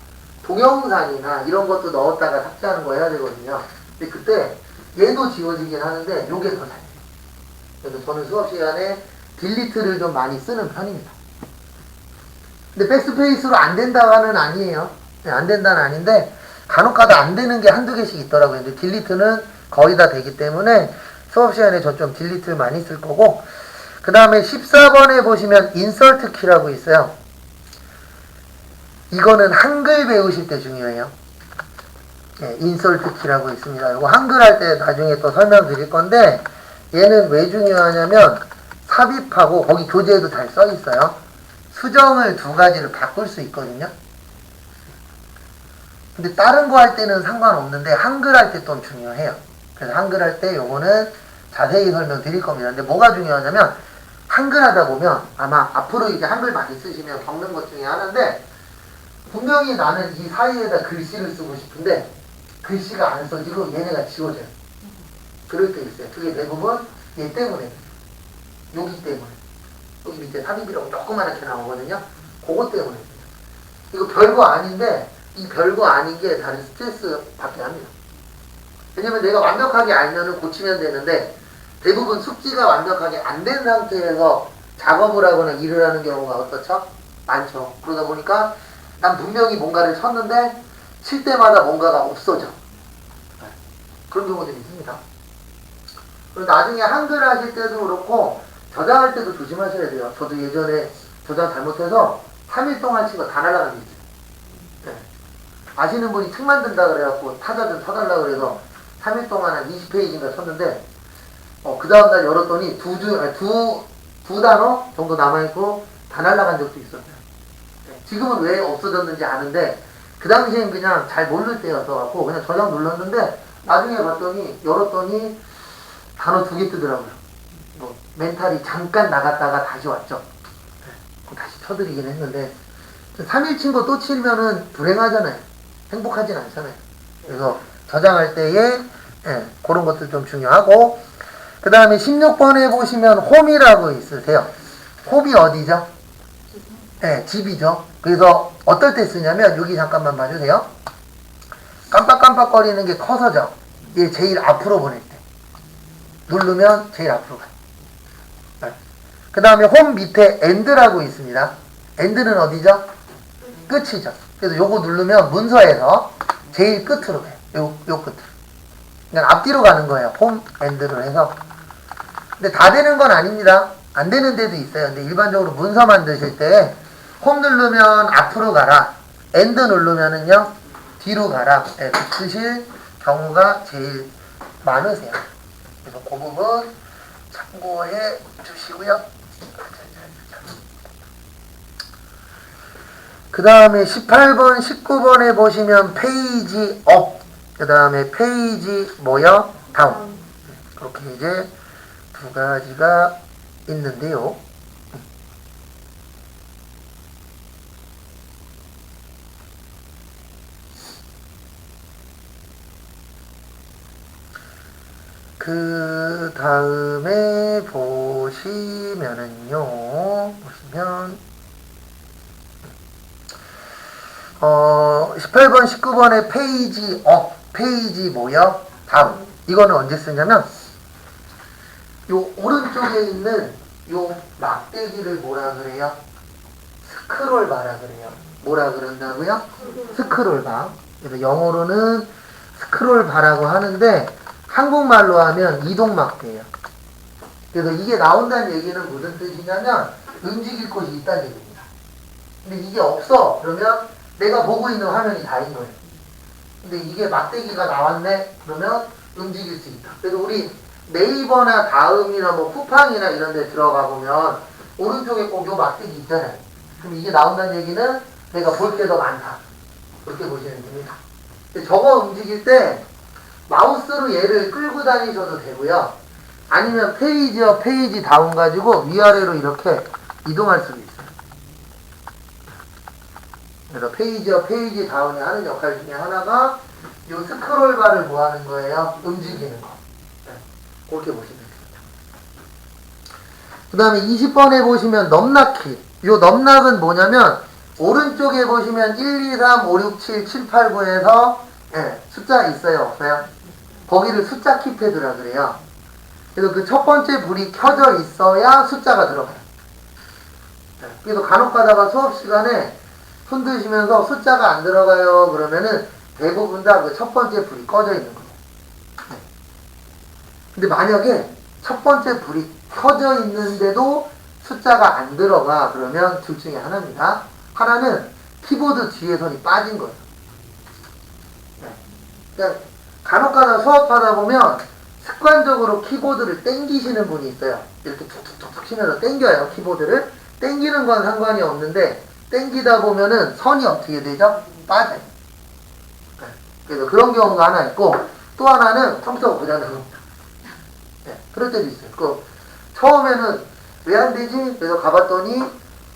동영상이나 이런 것도 넣었다가 삭제하는 거 해야 되거든요. 근데 그때 얘도 지워지긴 하는데 요게 더 잘 돼요. 그래서 저는 수업 시간에 딜리트를 좀 많이 쓰는 편입니다. 근데 백스페이스로 안 된다는 아니에요. 네, 안 된다는 아닌데 간혹가다 안 되는 게 한두 개씩 있더라고요. 근데 딜리트는 거의 다 되기 때문에 수업 시간에 저 좀 딜리트를 많이 쓸 거고, 그 다음에 14번에 보시면 인서트 키라고 있어요. 이거는 한글 배우실 때 중요해요. 네, 인서트 키라고 있습니다. 이거 한글 할 때 나중에 또 설명드릴 건데, 얘는 왜 중요하냐면 삽입하고 거기 교재에도 잘 써 있어요. 수정을 두 가지를 바꿀 수 있거든요. 근데 다른 거 할 때는 상관없는데 한글 할 때 좀 중요해요. 그래서 한글 할 때 요거는 자세히 설명드릴 겁니다. 근데 뭐가 중요하냐면 한글 하다 보면 아마 앞으로 이제 한글 많이 쓰시면 겪는 것 중에 하나인데, 분명히 나는 이 사이에다 글씨를 쓰고 싶은데 글씨가 안 써지고 얘네가 지워져요. 그럴 때 있어요. 그게 대부분 얘 때문에, 여기 때문에, 여기 밑에 삽입이라고 조그맣게 나오거든요. 그것 때문에. 이거 별거 아닌데 이 별거 아닌 게 다른 스트레스 받게 합니다. 왜냐면 내가 완벽하게 알면은 고치면 되는데 대부분 숙지가 완벽하게 안 된 상태에서 작업을 하거나 일을 하는 경우가 어떻죠? 많죠. 그러다 보니까 난 분명히 뭔가를 쳤는데 칠 때마다 뭔가가 없어져. 그런 경우들이 있습니다. 그리고 나중에 한글 하실 때도 그렇고 저장할 때도 조심하셔야 돼요. 저도 예전에 저장 잘못해서 3일 동안 친 거 다 날아간 게 있어요. 네. 아시는 분이 책 만든다 그래갖고 타자 좀 쳐달라 그래서 3일 동안 한 20페이지인가 쳤는데 그 다음날 열었더니 두 단어 정도 남아있고 다 날아간 적도 있었어요. 네. 지금은 왜 없어졌는지 아는데 그 당시엔 그냥 잘 모를 때였어갖고 그냥 저장 눌렀는데 나중에 봤더니 열었더니 단어 2개 뜨더라고요. 멘탈이 잠깐 나갔다가 다시 왔죠. 네. 그럼 다시 쳐드리긴 했는데 3일 친 거 또 치면은 불행하잖아요. 행복하진 않잖아요. 그래서 저장할 때에 그런 것도 좀 중요하고, 그 다음에 16번에 보시면 홈이라고 있으세요. 홈이 어디죠? 네, 집이죠. 그래서 어떨 때 쓰냐면 여기 잠깐만 봐주세요. 깜빡깜빡거리는 게 커서죠. 얘 제일 앞으로 보낼 때 누르면 제일 앞으로 가요. 네. 그 다음에 홈 밑에 엔드라고 있습니다. 엔드는 어디죠? 끝이죠. 그래서 요거 누르면 문서에서 제일 끝으로 가요. 요 끝으로. 그냥 앞뒤로 가는 거예요. 홈 엔드로 해서. 근데 다 되는 건 아닙니다. 안 되는 데도 있어요. 근데 일반적으로 문서 만드실 때 홈 누르면 앞으로 가라, 엔드 누르면은요 뒤로 가라, 쓰실 경우가 제일 많으세요. 그래서 그 부분 참고해 주시고요. 그 다음에 18번, 19번에 보시면 페이지 업, 그 다음에 페이지 뭐요? 다운. 그렇게 이제 두 가지가 있는데요. 그 다음에 보시면은요, 18번, 19번에 페이지 업, 페이지 뭐요? 다운. 이거는 언제 쓰냐면, 요 오른쪽에 있는 요 막대기를 뭐라 그래요? 스크롤 바라 그래요. 뭐라 그런다고요? 스크롤 바. 그래서 영어로는 스크롤 바라고 하는데, 한국말로 하면 이동막대예요. 그래서 이게 나온다는 얘기는 무슨 뜻이냐면 움직일 곳이 있다는 얘기입니다. 근데 이게 없어. 그러면 내가 보고 있는 화면이 다인 거예요. 근데 이게 막대기가 나왔네. 그러면 움직일 수 있다. 그래서 우리 네이버나 다음이나 뭐 쿠팡이나 이런 데 들어가 보면 오른쪽에 꼭 요 막대기 있잖아요. 그럼 이게 나온다는 얘기는 내가 볼 게 더 많다. 그렇게 보시면 됩니다. 근데 저거 움직일 때 마우스로 얘를 끌고 다니셔도 되고요. 아니면 페이지업, 페이지 다운 가지고 위아래로 이렇게 이동할 수도 있어요. 그래서 페이지업, 페이지 다운이 하는 역할 중에 하나가 이 스크롤 바를 뭐 하는 거예요? 움직이는 거. 네, 그렇게 보시면 됩니다. 그 다음에 20번에 보시면 넘낙키. 요 넘낙은 뭐냐면 오른쪽에 보시면 1, 2, 3, 5, 6, 7, 7, 8, 9에서 숫자 있어요? 없어요? 거기를 숫자 키패드라 그래요. 그래서 그 첫 번째 불이 켜져 있어야 숫자가 들어가요. 그래서 간혹 가다가 수업 시간에 손 드시면서 숫자가 안 들어가요 그러면은 대부분 다 그 첫 번째 불이 꺼져 있는 거예요. 근데 만약에 첫 번째 불이 켜져 있는데도 숫자가 안 들어가 그러면 둘 중에 하나입니다. 하나는 키보드 뒤에 선이 빠진 거예요. 그러니까 간혹 가다 수업하다 보면 습관적으로 키보드를 땡기시는 분이 있어요. 이렇게 툭툭툭툭 치면서 땡겨요. 키보드를. 땡기는 건 상관이 없는데 땡기다 보면은 선이 어떻게 되죠? 빠져요. 그래서 그런 경우가 하나 있고 또 하나는 컴퓨터가 고장납니다. 그럴 때도 있어요. 처음에는 왜 안 되지? 그래서 가봤더니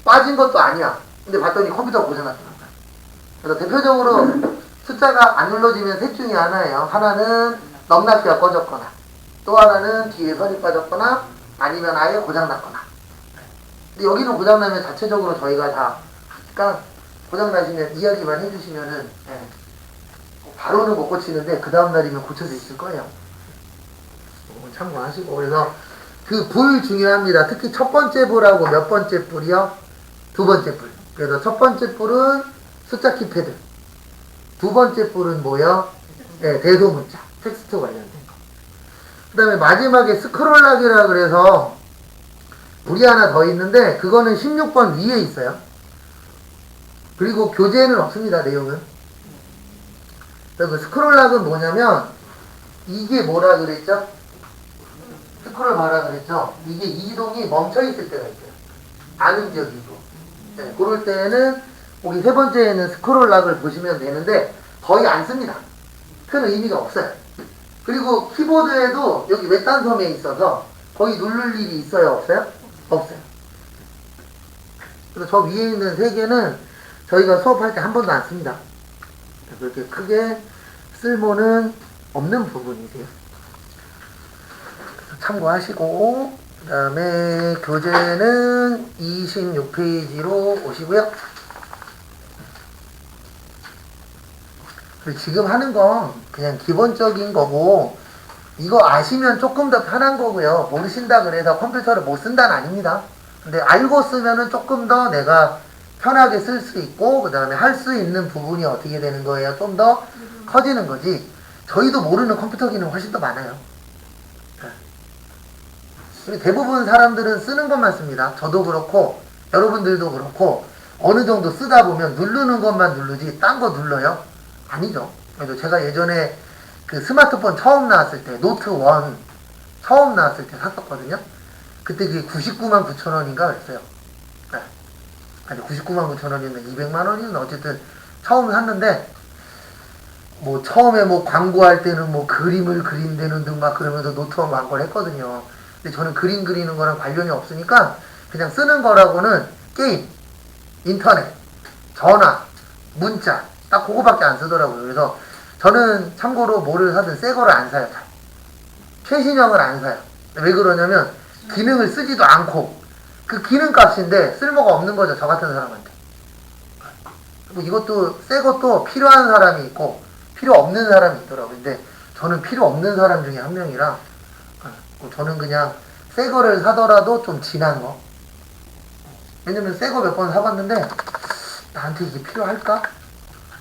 빠진 것도 아니야. 근데 봤더니 컴퓨터가 고장났더라고요. 그래서 대표적으로 숫자가 안 눌러지면 셋 중에 하나예요. 하나는 넘낙키가 꺼졌거나 또 하나는 뒤에 선이 빠졌거나 아니면 아예 고장났거나. 근데 여기는 고장나면 자체적으로 저희가 다 그러니까 고장나시면 이야기만 해주시면은 바로는 못 고치는데 그 다음날이면 고쳐져 있을 거예요. 참고하시고. 그래서 그 불 중요합니다. 특히 첫 번째 불하고 몇 번째 불이요? 두 번째 불. 그래서 첫 번째 불은 숫자 키패드. 두 번째 불은 뭐요? 대소문자. 텍스트 관련된 거. 그 다음에 마지막에 스크롤락이라 그래서 불이 하나 더 있는데 그거는 16번 위에 있어요. 그리고 교재에는 없습니다. 내용은. 그 스크롤락은 뭐냐면 이게 뭐라 그랬죠? 스크롤 바라 그랬죠? 이게 이동이 멈춰있을 때가 있어요. 안 움직이고. 그럴 때는 여기 세 번째에는 스크롤락을 보시면 되는데 거의 안 씁니다. 큰 의미가 없어요. 그리고 키보드에도 여기 외딴 섬에 있어서 거의 누를 일이 있어요? 없어요? 없어요. 그래서 저 위에 있는 세 개는 저희가 수업할 때 한 번도 안 씁니다. 그렇게 크게 쓸모는 없는 부분이세요. 참고하시고 그 다음에 교재는 26페이지로 오시고요. 지금 하는 건 그냥 기본적인 거고 이거 아시면 조금 더 편한 거고요. 모르신다 그래서 컴퓨터를 못 쓴다는 아닙니다. 근데 알고 쓰면은 조금 더 내가 편하게 쓸 수 있고 그 다음에 할 수 있는 부분이 어떻게 되는 거예요? 좀 더 커지는 거지. 저희도 모르는 컴퓨터 기능 훨씬 더 많아요. 대부분 사람들은 쓰는 것만 씁니다. 저도 그렇고 여러분들도 그렇고 어느 정도 쓰다 보면 누르는 것만 누르지 딴 거 눌러요? 아니죠. 그래서 제가 예전에 그 스마트폰 처음 나왔을 때 노트 1 처음 나왔을 때 샀었거든요. 그때 그게 99만 9천 원인가 그랬어요. 아니 99만 9천 원이면 200만 원이면 어쨌든 처음 샀는데 뭐 처음에 뭐 광고할 때는 뭐 그림을 그린다는 등 막 그러면서 노트 1 광고를 했거든요. 근데 저는 그림 그리는 거랑 관련이 없으니까 그냥 쓰는 거라고는 게임, 인터넷, 전화, 문자 딱 그거밖에 안 쓰더라고요. 그래서 저는 참고로 뭐를 사든 새 거를 안 사요. 최신형을 안 사요. 왜 그러냐면 기능을 쓰지도 않고 그 기능 값인데 쓸모가 없는 거죠. 저 같은 사람한테. 그리고 이것도 새 것도 필요한 사람이 있고 필요 없는 사람이 있더라고요. 근데 저는 필요 없는 사람 중에 한 명이라 저는 그냥 새 거를 사더라도 좀 진한 거. 왜냐면 새 거 몇 번 사봤는데 나한테 이게 필요할까?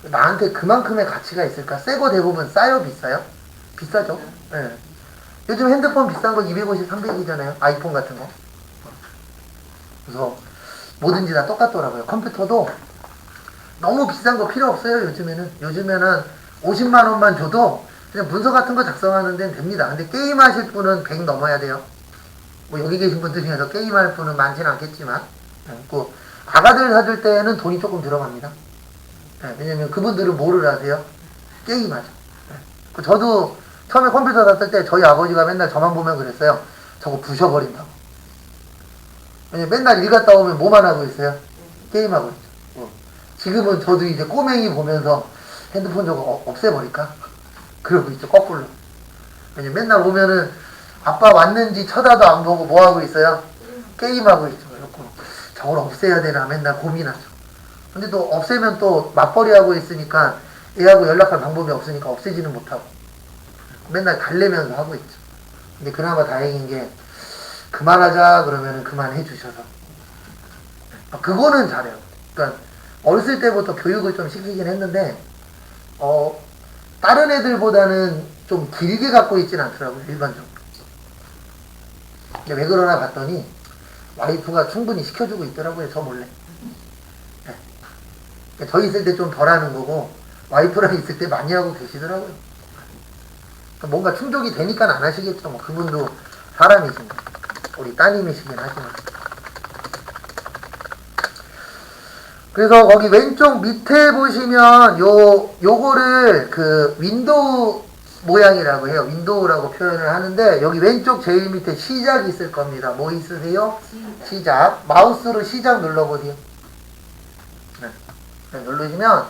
나한테 그만큼의 가치가 있을까? 새 거 대부분 싸요? 비싸요? 비싸죠? 네. 요즘 핸드폰 비싼 거 250, 300이잖아요. 아이폰 같은 거. 그래서 뭐든지 다 똑같더라고요. 컴퓨터도 너무 비싼 거 필요 없어요. 요즘에는 50만 원만 줘도 그냥 문서 같은 거 작성하는 데는 됩니다. 근데 게임 하실 분은 100 넘어야 돼요. 뭐 여기 계신 분들 중에서 게임할 분은 많지는 않겠지만 그 아가들 사줄 때는 돈이 조금 들어갑니다. 왜냐면 그분들은 뭐를 하세요? 게임하죠. 저도 처음에 컴퓨터 샀을 때 저희 아버지가 맨날 저만 보면 그랬어요. 저거 부셔버린다고. 왜냐면 맨날 일 갔다 오면 뭐만 하고 있어요? 게임하고 있죠. 지금은 저도 이제 꼬맹이 보면서 핸드폰 저거 없애버릴까? 그러고 있죠. 거꾸로. 왜냐면 맨날 오면은 아빠 왔는지 쳐다도 안 보고 뭐 하고 있어요? 게임하고 있죠. 그렇고 저걸 없애야 되나 맨날 고민하죠. 근데 또 없애면 또 맞벌이하고 있으니까 얘하고 연락할 방법이 없으니까 없애지는 못하고 맨날 달래면서 하고 있죠. 근데 그나마 다행인 게 그만하자 그러면은 그만해 주셔서 그거는 잘해요. 그러니까 어렸을 때부터 교육을 좀 시키긴 했는데 다른 애들보다는 좀 길게 갖고 있진 않더라고요. 일반적으로. 근데 왜 그러나 봤더니 와이프가 충분히 시켜주고 있더라고요. 저 몰래. 네. 저 있을 때 좀 덜 하는 거고 와이프랑 있을 때 많이 하고 계시더라고요. 그러니까 뭔가 충족이 되니까 안 하시겠죠. 뭐 그분도 사람이십니다. 우리 따님이시긴 하지만. 그래서 거기 왼쪽 밑에 보시면 요거를 그 윈도우 모양이라고 해요. 윈도우라고 표현을 하는데 여기 왼쪽 제일 밑에 시작이 있을 겁니다. 뭐 있으세요? 시작. 마우스로 시작 눌러보세요. 네. 누르시면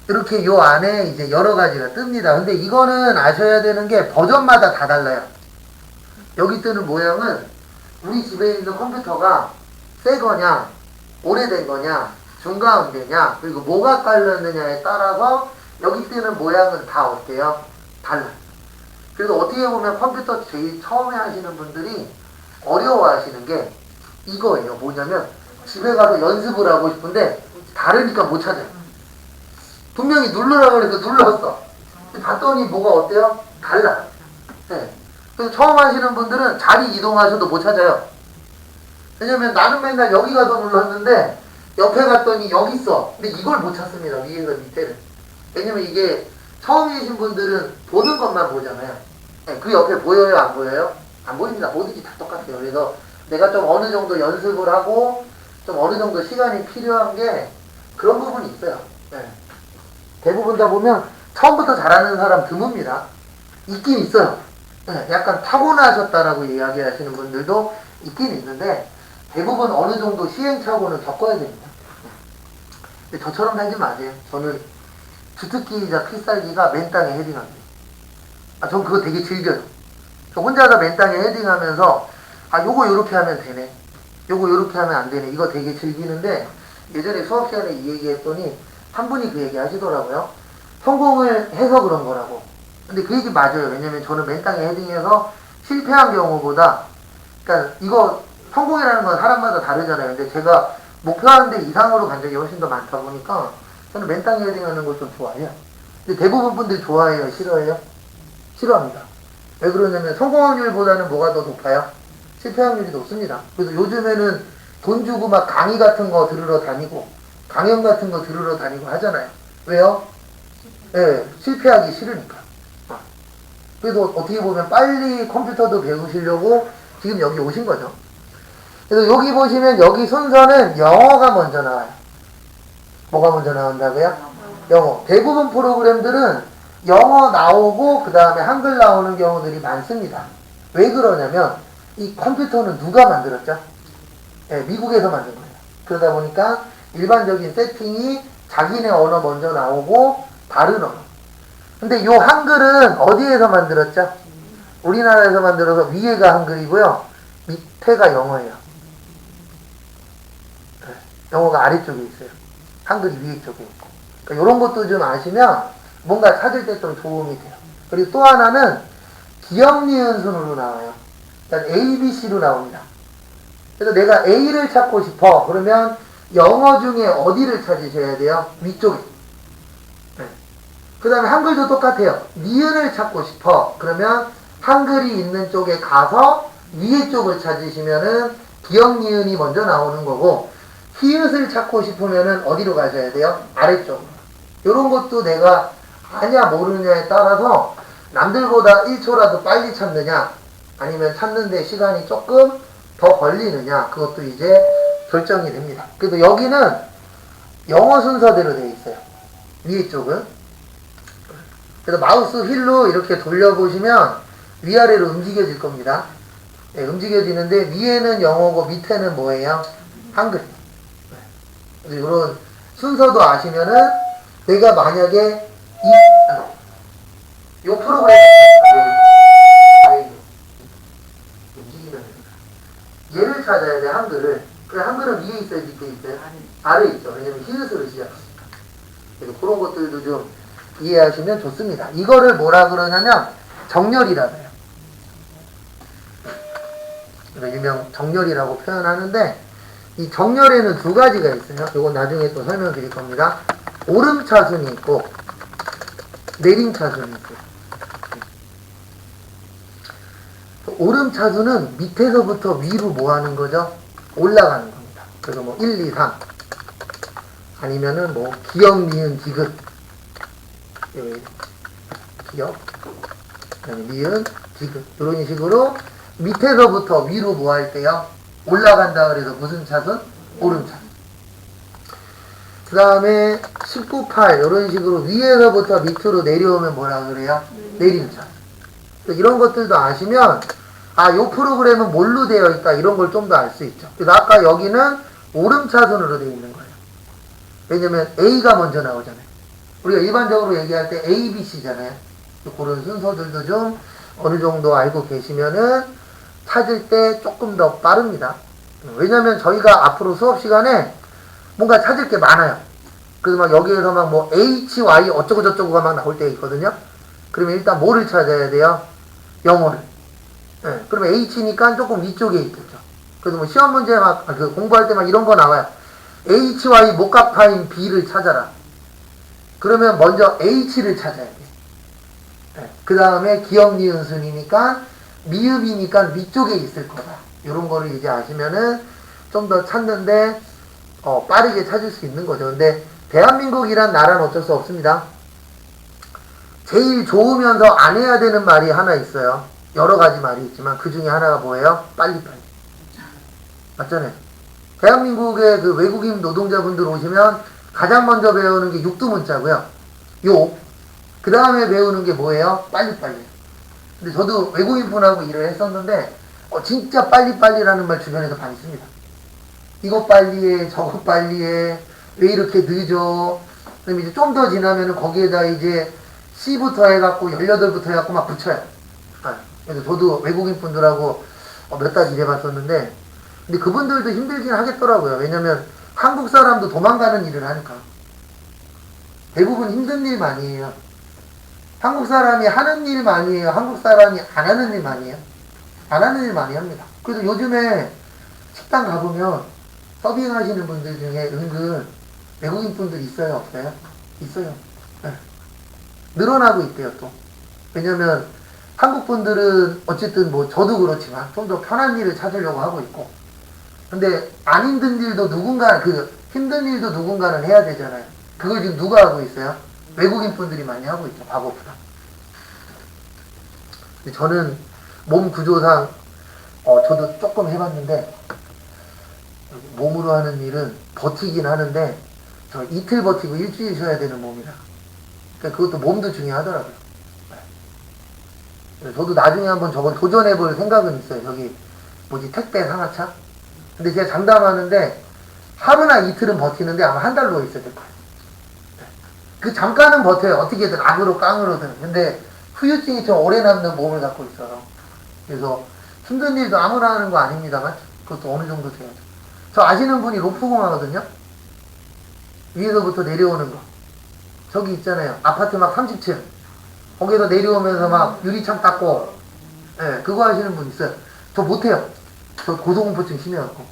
이렇게 요 안에 이제 여러 가지가 뜹니다. 근데 이거는 아셔야 되는 게 버전마다 다 달라요. 여기 뜨는 모양은 우리 집에 있는 컴퓨터가 새 거냐 오래된 거냐 중가운데냐 그리고 뭐가 깔렸느냐에 따라서 여기 뜨는 모양은 다 어때요? 달라요. 그래서 어떻게 보면 컴퓨터 제일 처음에 하시는 분들이 어려워하시는 게 이거예요. 뭐냐면 집에 가서 연습을 하고 싶은데 다르니까 못 찾아요. 분명히 누르라고 해서 눌렀어. 봤더니 뭐가 어때요? 달라요. 네. 그래서 처음 하시는 분들은 자리 이동하셔도 못 찾아요. 왜냐면 나는 맨날 여기 가서 눌렀는데 옆에 갔더니 여기 있어. 근데 이걸 못 찾습니다. 위에서 밑에를. 왜냐면 이게 처음이신 분들은 보는 것만 보잖아요. 네, 그 옆에 보여요? 안 보여요? 안 보입니다. 뭐든지 다 똑같아요. 그래서 내가 좀 어느 정도 연습을 하고 좀 어느 정도 시간이 필요한 게 그런 부분이 있어요. 네. 대부분 다 보면 처음부터 잘하는 사람 드뭅니다. 있긴 있어요. 네, 약간 타고나셨다라고 이야기하시는 분들도 있긴 있는데 대부분 어느 정도 시행착오는 겪어야 됩니다. 근데 저처럼 살지 마세요. 저는 주특기이자 필살기가 맨 땅에 헤딩합니다. 전 그거 되게 즐겨요. 저 혼자서 맨 땅에 헤딩하면서 요거 요렇게 하면 되네. 요거 요렇게 하면 안 되네. 이거 되게 즐기는데 예전에 수업 시간에 이 얘기 했더니 한 분이 그 얘기 하시더라고요. 성공을 해서 그런 거라고. 근데 그 얘기 맞아요. 왜냐면 저는 맨 땅에 헤딩해서 실패한 경우보다 그러니까 이거 성공이라는 건 사람마다 다르잖아요. 근데 제가 목표하는 데 이상으로 간 적이 훨씬 더 많다 보니까 저는 맨 땅에 헤딩하는 걸 좀 좋아해요. 근데 대부분 분들 좋아해요? 싫어해요? 싫어합니다. 왜 그러냐면 성공 확률보다는 뭐가 더 높아요? 실패 확률이 높습니다. 그래서 요즘에는 돈 주고 막 강의 같은 거 들으러 다니고 강연 같은 거 들으러 다니고 하잖아요. 왜요? 네, 실패하기 싫으니까. 그래서 어떻게 보면 빨리 컴퓨터도 배우시려고 지금 여기 오신 거죠. 그래서 여기 보시면 여기 순서는 영어가 먼저 나와요. 뭐가 먼저 나온다고요? 영어. 대부분 프로그램들은 영어 나오고 그 다음에 한글 나오는 경우들이 많습니다. 왜 그러냐면 이 컴퓨터는 누가 만들었죠? 네, 미국에서 만든 거예요. 그러다 보니까 일반적인 세팅이 자기네 언어 먼저 나오고 다른 언어. 근데 요 한글은 어디에서 만들었죠? 우리나라에서 만들어서 위에가 한글이고요. 밑에가 영어예요. 네, 영어가 아래쪽에 있어요. 한글이 위에 쪽에 있고. 그러니까 이런 것도 좀 아시면 뭔가 찾을 때 좀 도움이 돼요. 그리고 또 하나는 기역, 니은 순으로 나와요. 그러니까 A, B, C로 나옵니다. 그래서 내가 A를 찾고 싶어. 그러면 영어 중에 어디를 찾으셔야 돼요? 위쪽에. 네. 그 다음에 한글도 똑같아요. 니은을 찾고 싶어. 그러면 한글이 있는 쪽에 가서 위에 쪽을 찾으시면은 기역, 니은이 먼저 나오는 거고 히읗을 찾고 싶으면은 어디로 가셔야 돼요? 아래쪽으로. 요런 것도 내가 아냐 모르냐에 따라서 남들보다 1초라도 빨리 찾느냐 아니면 찾는데 시간이 조금 더 걸리느냐 그것도 이제 결정이 됩니다. 그래서 여기는 영어 순서대로 되어 있어요. 위에 쪽은. 그래서 마우스 휠로 이렇게 돌려보시면 위아래로 움직여질 겁니다. 네, 움직여지는데 위에는 영어고 밑에는 뭐예요? 한글. 네. 이런 순서도 아시면은 내가 만약에 요 프로그램 움직이면 얘를 찾아야 돼, 한글을. 그래, 한글은 위에 있어요, 밑에 있어요? 아래 있죠. 왜냐면 히읗으로 시작합니다. 그래서 그런 것들도 좀 이해하시면 좋습니다. 이거를 뭐라 그러냐면 정렬이라고 해요. 일명 정렬이라고 표현하는데, 이 정렬에는 두 가지가 있어요. 이건 나중에 또 설명드릴 겁니다. 오름차순이 있고 내림차순이 있어요. 오름차순은 밑에서부터 위로 뭐 하는 거죠? 올라가는 겁니다. 그래서 뭐 1, 2, 3 아니면은 뭐 기역, 니은, 디귿 기역, 니은, 디귿 이런 식으로 밑에서부터 위로 뭐 할 때요? 올라간다 그래서 무슨 차순? 오름차순. 그 다음에 19, 8 이런 식으로 위에서부터 밑으로 내려오면 뭐라 그래요? 내림차순. 이런 것들도 아시면 요 프로그램은 뭘로 되어 있다 이런 걸 좀 더 알 수 있죠. 그래서 아까 여기는 오름차순으로 되어 있는 거예요. 왜냐면 A가 먼저 나오잖아요. 우리가 일반적으로 얘기할 때 A, B, C잖아요. 그런 순서들도 좀 어느 정도 알고 계시면은 찾을 때 조금 더 빠릅니다. 왜냐면 저희가 앞으로 수업 시간에 뭔가 찾을 게 많아요. 그래서 막 여기에서 막 뭐 H, Y 어쩌고 저쩌고가 막 나올 때 있거든요. 그러면 일단 뭐를 찾아야 돼요? 영어를. 네, 그러면 H니까 조금 위쪽에 있겠죠. 그래서 뭐 시험 문제 막 공부할 때 막 이런 거 나와요. H, Y 목합파인 B를 찾아라. 그러면 먼저 H를 찾아야 돼. 네, 그 다음에 기역, 니은, 순이니까 미읍이니까 위쪽에 있을 거다. 이런 거를 이제 아시면은 좀 더 찾는데 빠르게 찾을 수 있는 거죠. 근데 대한민국이란 나라는 어쩔 수 없습니다. 제일 좋으면서 안 해야 되는 말이 하나 있어요. 여러 가지 말이 있지만 그 중에 하나가 뭐예요? 빨리빨리. 맞잖아요. 대한민국의 그 외국인 노동자분들 오시면 가장 먼저 배우는 게 육두문자고요. 그 다음에 배우는 게 뭐예요? 빨리빨리. 근데 저도 외국인 분하고 일을 했었는데 진짜 빨리빨리라는 말 주변에서 많이 씁니다. 이거 빨리해, 저거 빨리해, 왜 이렇게 늦어. 그럼 이제 좀 더 지나면은 거기에다 이제 C부터 해갖고 18부터 해갖고 막 붙여요. 그래서 저도 외국인 분들하고 몇 달 일해봤었는데, 근데 그분들도 힘들긴 하겠더라고요. 왜냐면 한국 사람도 도망가는 일을 하니까. 대부분 힘든 일 많이 해요. 한국 사람이 하는 일 많이 해요. 한국 사람이 안 하는 일 많이 해요. 안 하는 일 많이 합니다. 그래서 요즘에 식당 가보면 서빙 하시는 분들 중에 은근 외국인 분들 있어요? 없어요? 있어요. 네. 늘어나고 있대요, 또. 왜냐면 한국 분들은 어쨌든 뭐 저도 그렇지만 좀 더 편한 일을 찾으려고 하고 있고, 근데 안 힘든 일도 누군가, 힘든 일도 누군가는 해야 되잖아요. 그걸 지금 누가 하고 있어요? 외국인 분들이 많이 하고 있죠, 과거보다. 근데 저는 몸 구조상 저도 조금 해봤는데 몸으로 하는 일은 버티긴 하는데 저 이틀 버티고 일주일 쉬어야 되는 몸이라. 그러니까 그것도 몸도 중요하더라고요. 저도 나중에 한번 저건 도전해볼 생각은 있어요. 저기 뭐지, 택배 상하차? 근데 제가 장담하는데 하루나 이틀은 버티는데 아마 한 달 누워 있어야 될 거예요. 그 잠깐은 버텨요. 어떻게든 악으로 깡으로든. 근데 후유증이 좀 오래 남는 몸을 갖고 있어요. 그래서 힘든 일도 아무나 하는 거 아닙니다만 그것도 어느 정도 돼야죠. 저 아시는 분이 로프공 하거든요. 위에서부터 내려오는 거. 저기 있잖아요. 아파트 막 30층. 거기서 내려오면서 막 유리창 닦고. 네, 그거 하시는 분 있어요. 저 못해요. 저 고소공포증 심해갖고.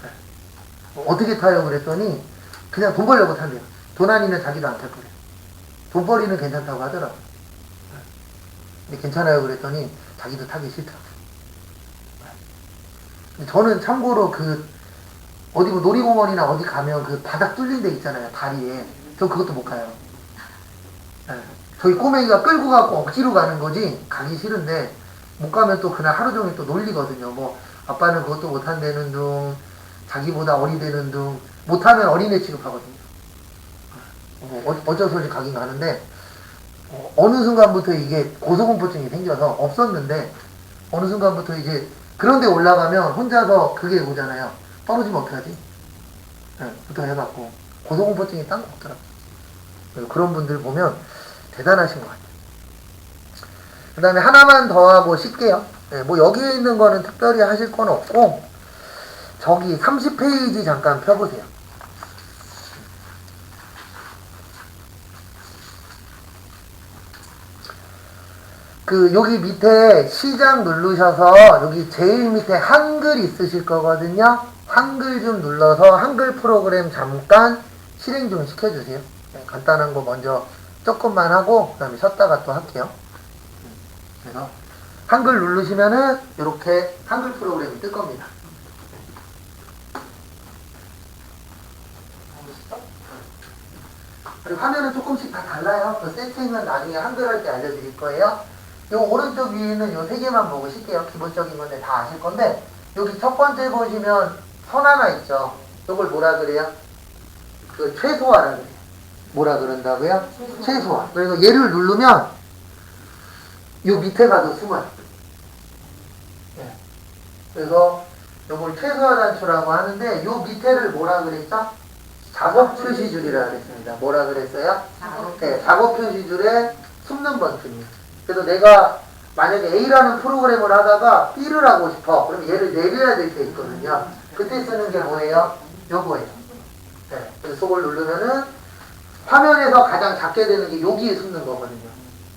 네. 어떻게 타요? 그랬더니 그냥 돈 벌려고 탄대요. 돈 아니면 자기도 안 탈 거래요. 돈벌이는 괜찮다고 하더라고요. 네. 근데 괜찮아요? 그랬더니 자기도 타기 싫다고. 저는 참고로 어디 뭐 놀이공원이나 어디 가면 그 바닥 뚫린 데 있잖아요, 다리에. 저 그것도 못 가요. 네. 저희 꼬맹이가 끌고 가고 억지로 가는 거지, 가기 싫은데, 못 가면 또 그날 하루 종일 또 놀리거든요. 뭐, 아빠는 그것도 못 한다는 둥, 자기보다 어리다는 둥, 못하면 어린애 취급하거든요. 어쩔 수 없이 가긴 가는데, 어느 순간부터 이게 고소공포증이 생겨서 없었는데, 어느 순간부터 이제 그런데 올라가면 혼자서 그게 오잖아요. 떨어지면 어떡하지? 네, 부터 해갖고 고소공포증이 딴 거 없더라고요. 그래서 그런 분들 보면 대단하신 것 같아요. 그 다음에 하나만 더 하고 쉴게요. 네, 뭐 여기에 있는 거는 특별히 하실 건 없고 저기 30페이지 잠깐 펴보세요. 그 여기 밑에 시작 누르셔서 여기 제일 밑에 한글 있으실 거거든요. 한글 좀 눌러서 한글 프로그램 잠깐 실행 좀 시켜주세요. 네, 간단한 거 먼저 조금만 하고 그 다음에 쉬었다가 또 할게요. 그래서 한글 누르시면은 이렇게 한글 프로그램이 뜰 겁니다. 그리고 화면은 조금씩 다 달라요. 그 세팅은 나중에 한글 할 때 알려드릴 거예요. 요 오른쪽 위에 있는 요 세 개만 보고 쉴게요. 기본적인 건데 다 아실 건데 여기 첫 번째 보시면 선 하나 있죠. 요걸 뭐라 그래요? 그 최소화라 그래요. 뭐라 그런다고요? 최소화. 그래서 얘를 누르면 요 밑에 가도 숨어요. 네. 그래서 요걸 최소화 단추라고 하는데 요 밑에를 뭐라 그랬죠? 작업 표시줄이라 그랬습니다. 뭐라 그랬어요? 네, 작업 표시줄에 숨는 버튼이에요. 그래서 내가 만약에 A라는 프로그램을 하다가 B를 하고 싶어. 그럼 얘를 내려야 될 때 있거든요. 그때 쓰는 게 뭐예요? 요거예요. 네, 그래서 이걸 누르면은 화면에서 가장 작게 되는 게 여기에 숨는 거거든요.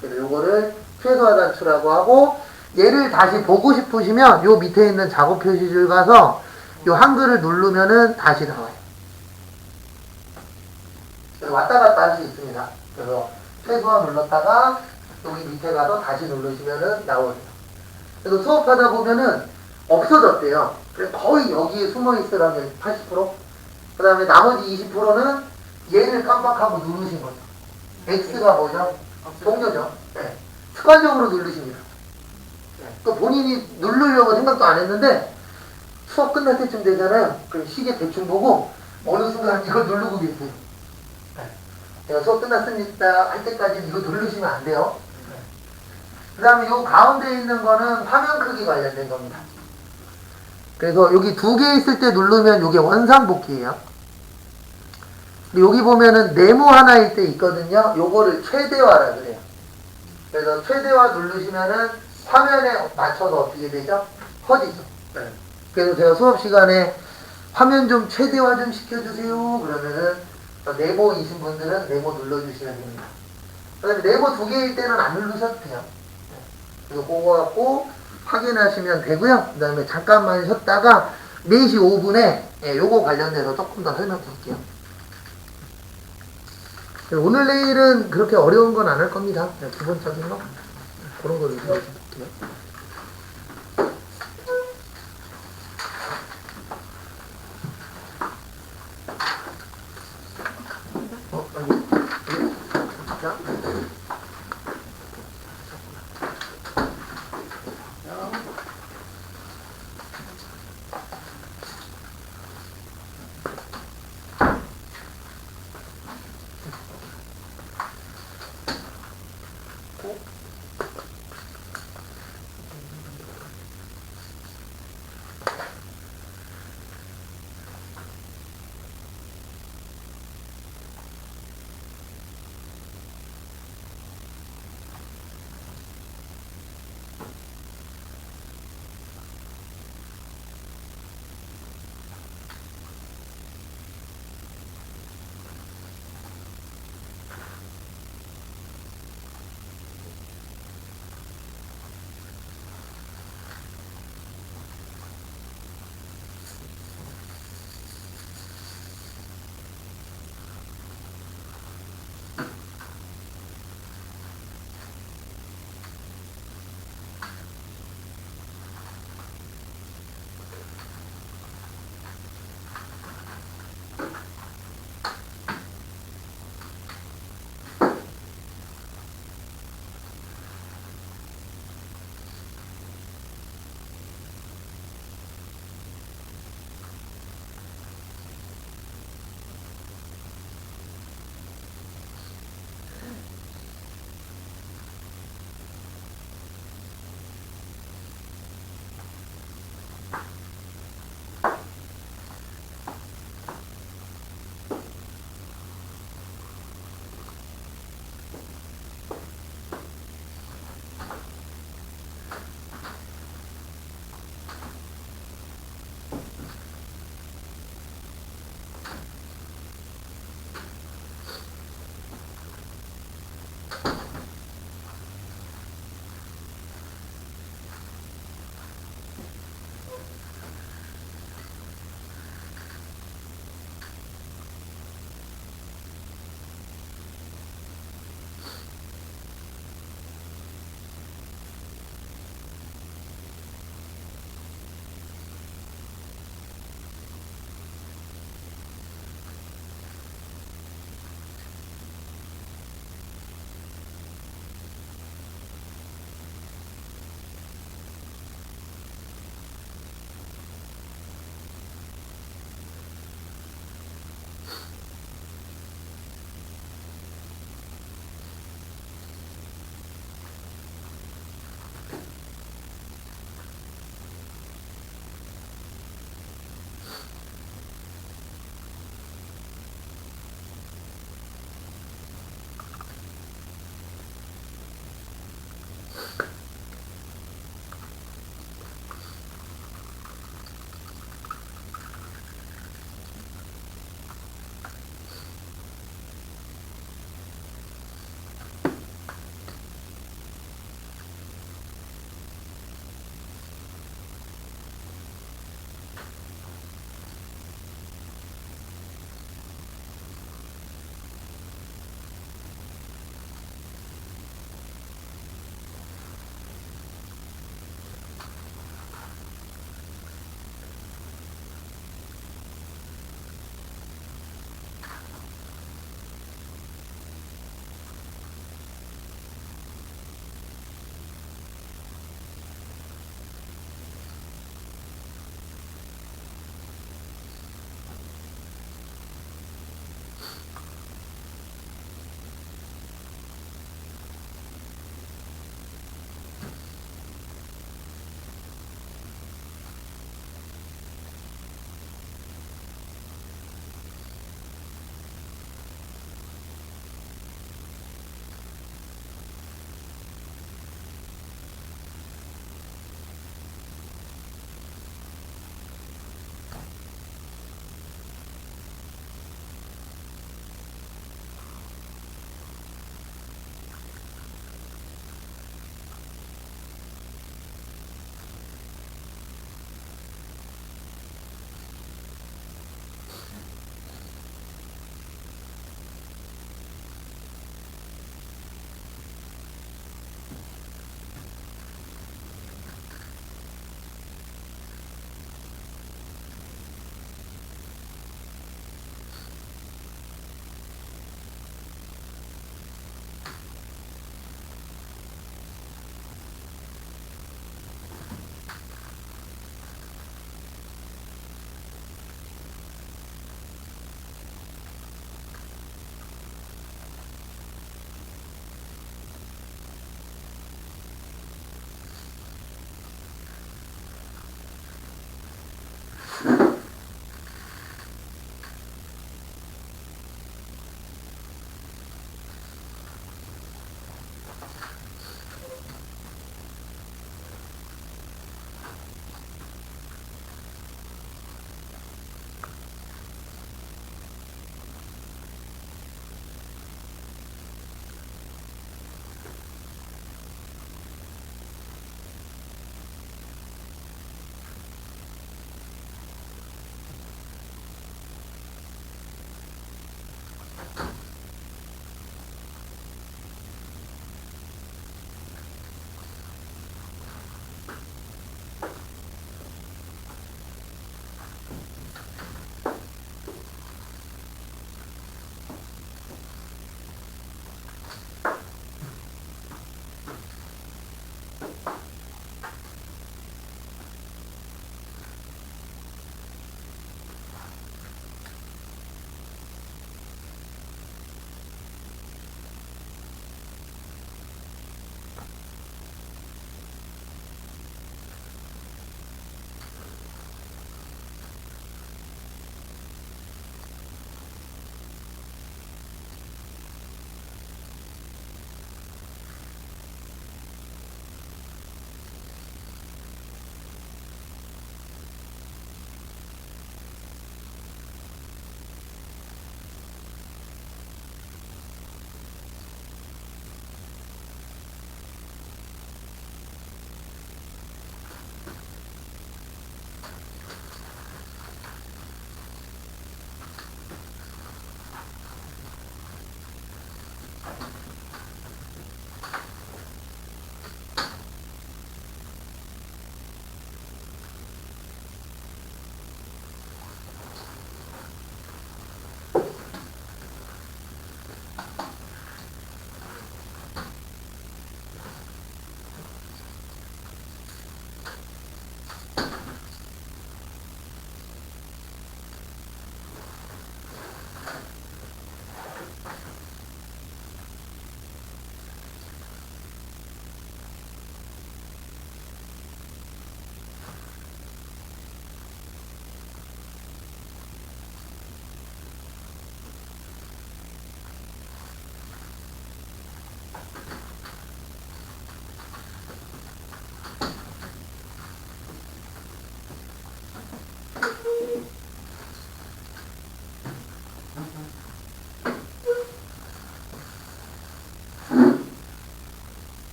그래서 요거를 최소화 단추라고 하고 얘를 다시 보고 싶으시면 요 밑에 있는 작업 표시줄 가서 요 한글을 누르면은 다시 나와요. 그래서 왔다 갔다 할 수 있습니다. 그래서 최소화 눌렀다가 여기 밑에 가서 다시 누르시면은 나오네요. 그래서 수업하다 보면은 없어졌대요. 그래서 거의 여기에 숨어 있으라면 80%. 그 다음에 나머지 20%는 얘를 깜빡하고 누르신 거죠. X가 뭐죠? 동료죠. 네. 습관적으로 누르십니다. 네. 그 본인이 누르려고 생각도 안 했는데 수업 끝날 때쯤 되잖아요. 그럼 시계 대충 보고 어느 순간 이거 누르고 계세요. 네. 제가 수업 끝났습니다 할 때까지 이거 누르시면 안 돼요. 네. 그 다음에 요 가운데 있는 거는 화면 크기 관련된 겁니다. 그래서 여기 두 개 있을 때 누르면 이게 원상복귀예요. 여기 보면은 네모 하나일 때 있거든요. 요거를 최대화라 그래요. 그래서 최대화 누르시면은 화면에 맞춰서 어떻게 되죠? 커지죠. 네. 그래서 제가 수업 시간에 화면 좀 최대화 좀 시켜주세요. 그러면은 네모이신 분들은 네모 눌러주시면 됩니다. 그 다음에 네모 두 개일 때는 안 누르셔도 돼요. 네. 그래서 그거 갖고 확인하시면 되고요. 그 다음에 잠깐만 쉬었다가 4시 5분에 요거 관련돼서 조금 더 설명드릴게요. 오늘 내일은 그렇게 어려운 건 안 할 겁니다. 기본적인 거 그런 거 위주로 해볼게요. 자.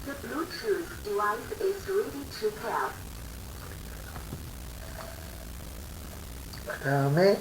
The Bluetooth device is ready to pair. 그 다음에